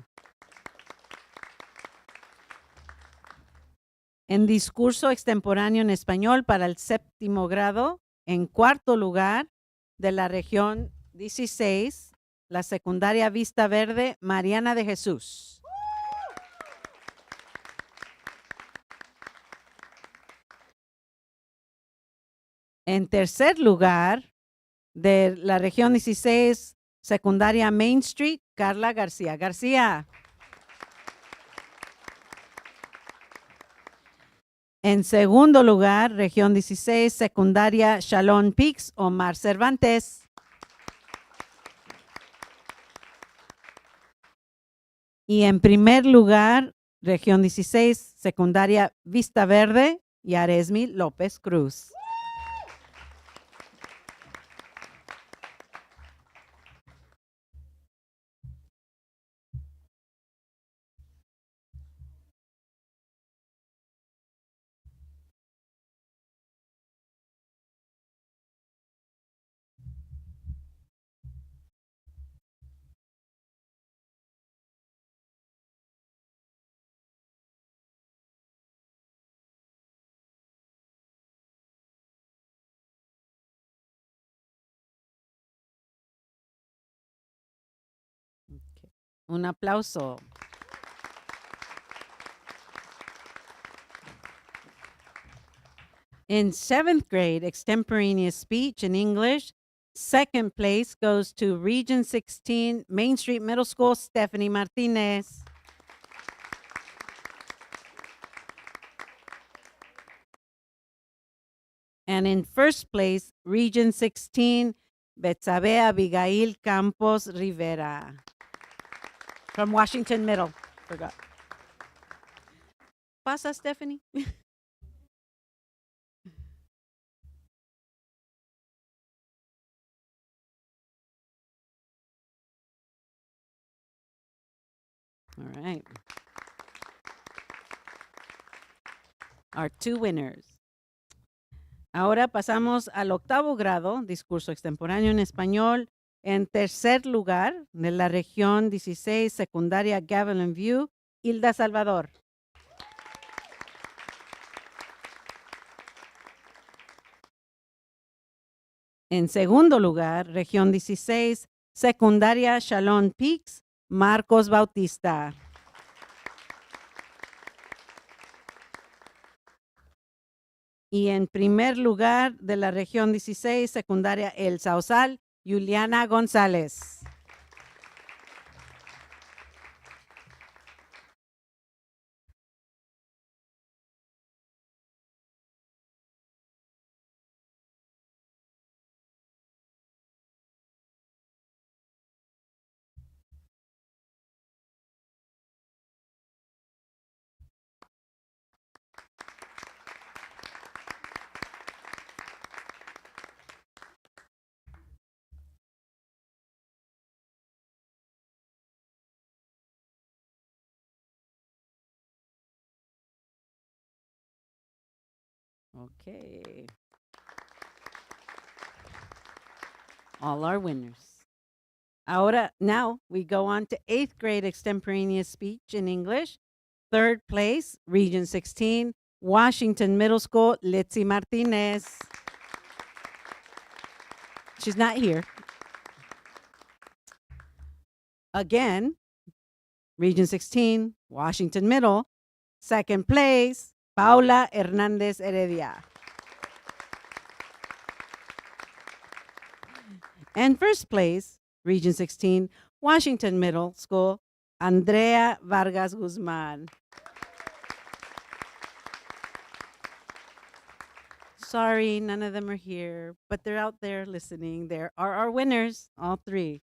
En discurso extemporáneo en español para el 7º grado, en 4º lugar de la región 16, la secundaria Vista Verde, Mariana de Jesús. En 3er lugar de la región 16, secundaria Main Street, Carla García. García. En 2º lugar, región 16, secundaria Shalom Peaks, Omar Cervantes. Y en 1er lugar, región 16, secundaria Vista Verde, Yaresmi López Cruz. Okay. Un aplauso. In 7th grade extemporaneous speech in English, 2nd place goes to Region 16, Main Street Middle School, Stephanie Martinez. And in 1st place, Region 16, Betsabe Abigail Campos Rivera from Washington Middle. Forgot. Pasa, Stephanie. All right. Our 2 winners. Ahora pasamos al 8º grado, discurso extemporáneo en español. En 3er lugar, de la región 16, secundaria Gavilan View, Hilda Salvador. En 2º lugar, región 16, secundaria Shalom Peaks, Marcos Bautista. Y en 1er lugar de la región 16, secundaria El Sausal, Juliana González. Okay. All our winners. Ahora, now we go on to 8th grade extemporaneous speech in English. 3rd place, Region 16, Washington Middle School, Litzy Martinez. She's not here. Again, Region 16, Washington Middle. 2nd place, Paula Hernandez Heredia. And 1st place, Region 16, Washington Middle School, Andrea Vargas Guzman. Sorry, none of them are here, but they're out there listening. There are our winners, all 3.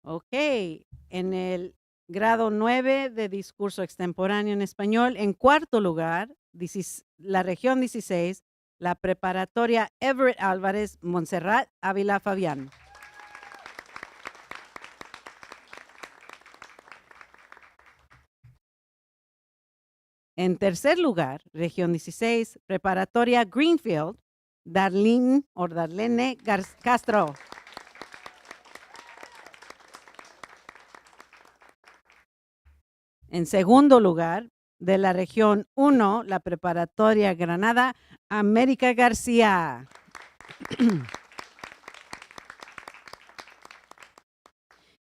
Ok, en el grado 9 de discurso extemporáneo en español, en 4º lugar, la región 16, la preparatoria Everett Álvarez, Montserrat Ávila Fabián. En tercer lugar, región 16, preparatoria Greenfield, Darlene Castro. En segundo lugar, de la región 1, la preparatoria Granada, América García.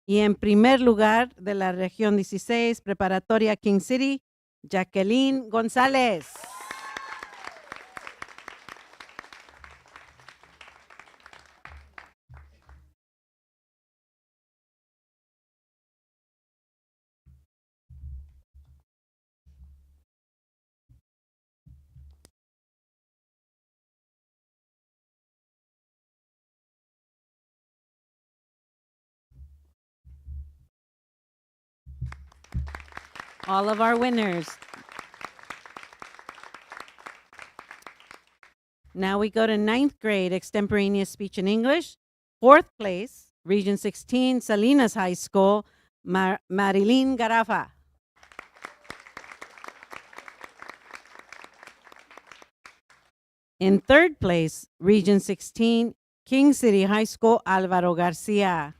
Y en primer lugar, de la región 16, preparatoria King City, Jacqueline González. All of our winners. Now we go to 9th grade extemporaneous speech in English. 4th place, Region 16, Salinas High School, Marilyn Garafa. In 3rd place, Region 16, King City High School, Alvaro Garcia.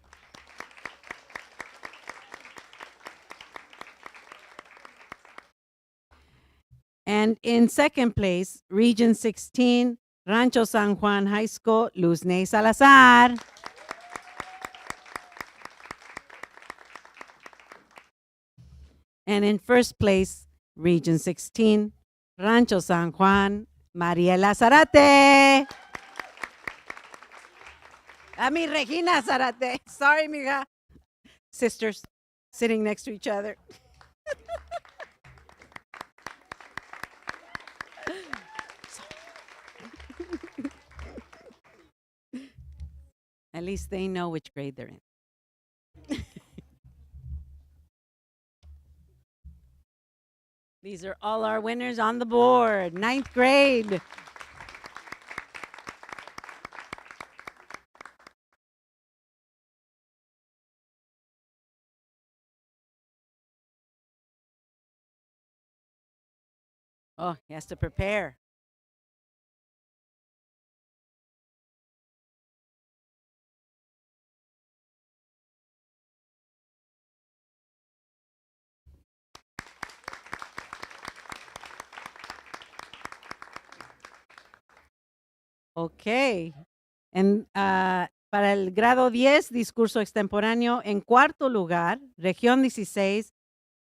And in 2nd place, Region 16, Rancho San Juan High School, Luzne Salazar. And in 1st place, Region 16, Rancho San Juan, Mariela Zarate. Regina Zarate. Sorry, mija. Sisters sitting next to each other. At least they know which grade they're in. These are all our winners on the board. 9th grade. Oh, he has to prepare. Ok. Para el grado 10, discurso extemporáneo. En cuarto lugar, región 16,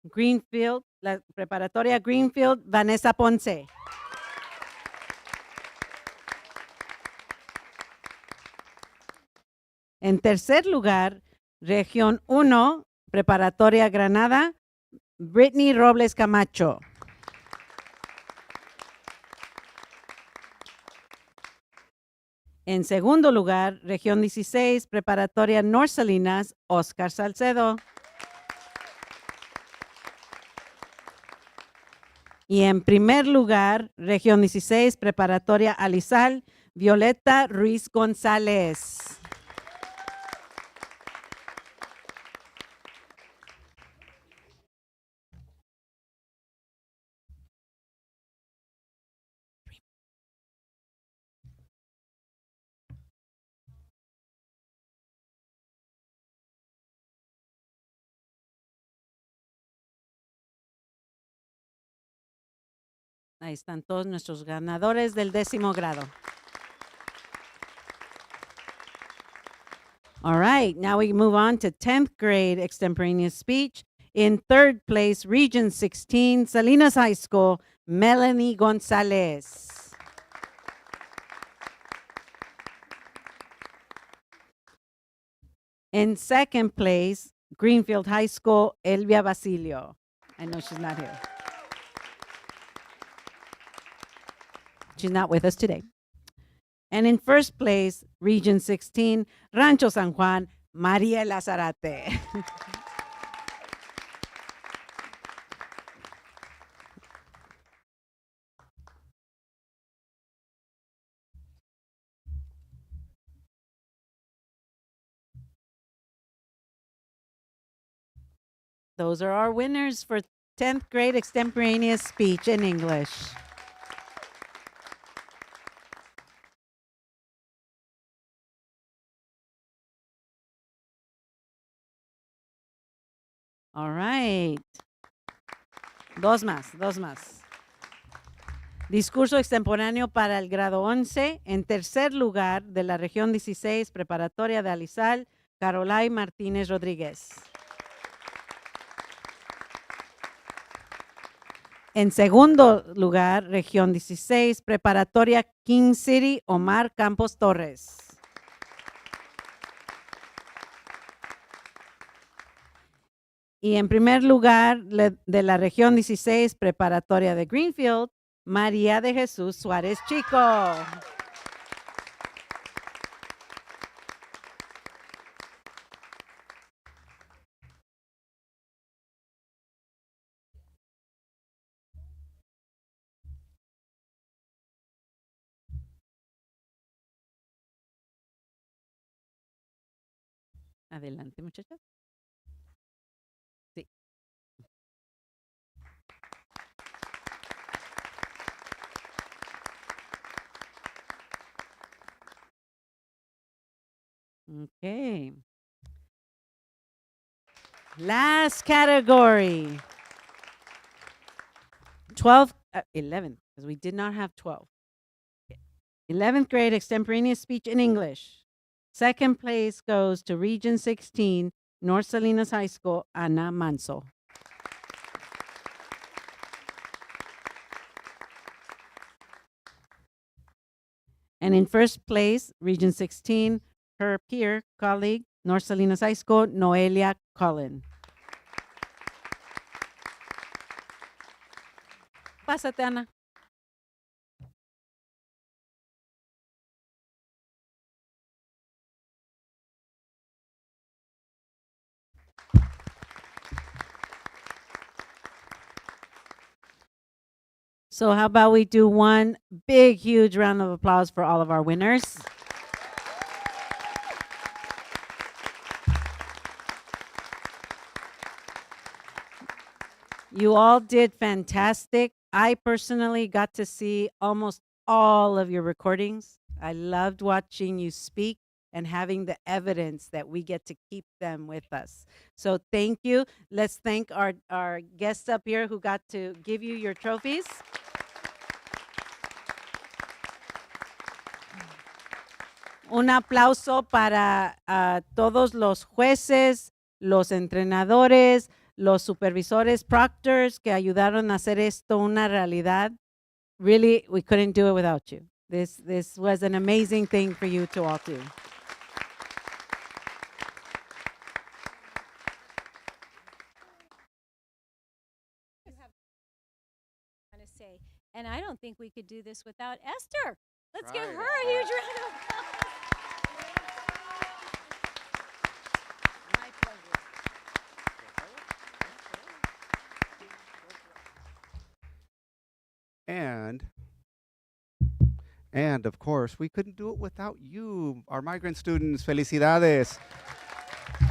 Greenfield, la preparatoria Greenfield, Vanessa Ponce. En tercer lugar, región 1, preparatoria Granada, Brittany Robles Camacho. En segundo lugar, región 16, preparatoria North Salinas, Oscar Salcedo. Y en primer lugar, región 16, preparatoria Alizal, Violeta Ruiz González. Ahí están todos nuestros ganadores del 10º grado. All right, now we move on to 10th grade extemporaneous speech. In 3rd place, Region 16, Salinas High School, Melanie Gonzalez. In 2nd place, Greenfield High School, Elvia Basilio. I know she's not here. She's not with us today. And in 1st place, Region 16, Rancho San Juan, Mariela Zarate. Those are our winners for 10th grade extemporaneous speech in English. All right. Dos más, dos más. Discurso extemporáneo para el grado 11. En tercer lugar, de la región 16, preparatoria de Alizal, Carolay Martínez Rodríguez. En segundo lugar, región 16, preparatoria King City, Omar Campos Torres. Y en primer lugar, de la región 16, preparatoria de Greenfield, María de Jesús Suárez Chico. Adelante, muchachos. Sí. Okay. Last category. 11th, because we did not have 12. 11th grade extemporaneous speech in English. Second place goes to Region 16, North Salinas High School, Ana Manso. And in first place, Region 16, her peer, colleague, North Salinas High School, Noelia Cullen. Pásate, Ana. So how about we do one big, huge round of applause for all of our winners. You all did fantastic. I personally got to see almost all of your recordings. I loved watching you speak and having the evidence that we get to keep them with us. So thank you. Let's thank our guests up here who got to give you your trophies. Un aplauso para todos los jueces, los entrenadores, los supervisores, proctors que ayudaron a hacer esto una realidad. Really, we couldn't do it without you. This was an amazing thing for you to all do. Want to say, and I don't think we could do this without Esther. Let's give her a huge round of applause. My pleasure. And of course, we couldn't do it without you, our migrant students. Felicidades.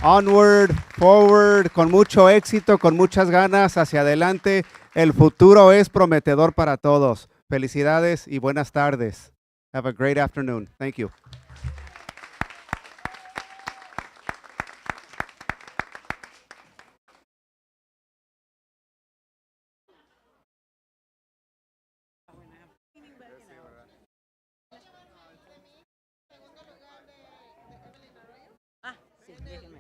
Onward, forward, con mucho éxito, con muchas ganas, hacia adelante. El futuro es prometedor para todos. Felicidades y buenas tardes. Have a great afternoon. Thank you. Sí, déjeme.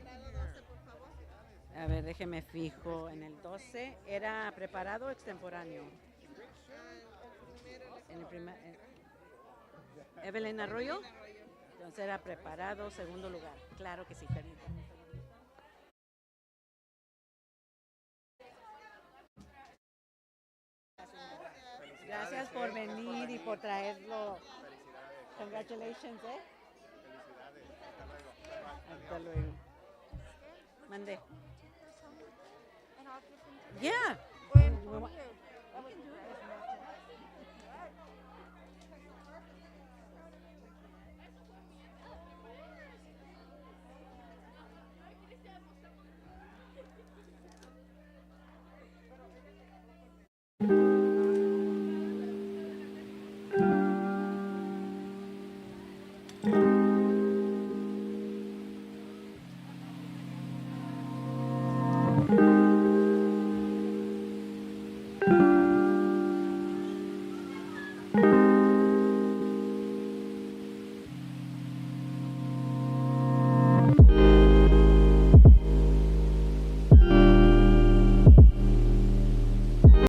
A ver, déjeme fijo. En el 12 era preparado o extemporáneo. En el primer, Evelyn Arroyo. Entonces era preparado, segundo lugar. Claro que sí, permítame. Gracias por venir y por traerlo. Congratulations, ¿eh? Hasta luego. Mande. Yeah. Bye.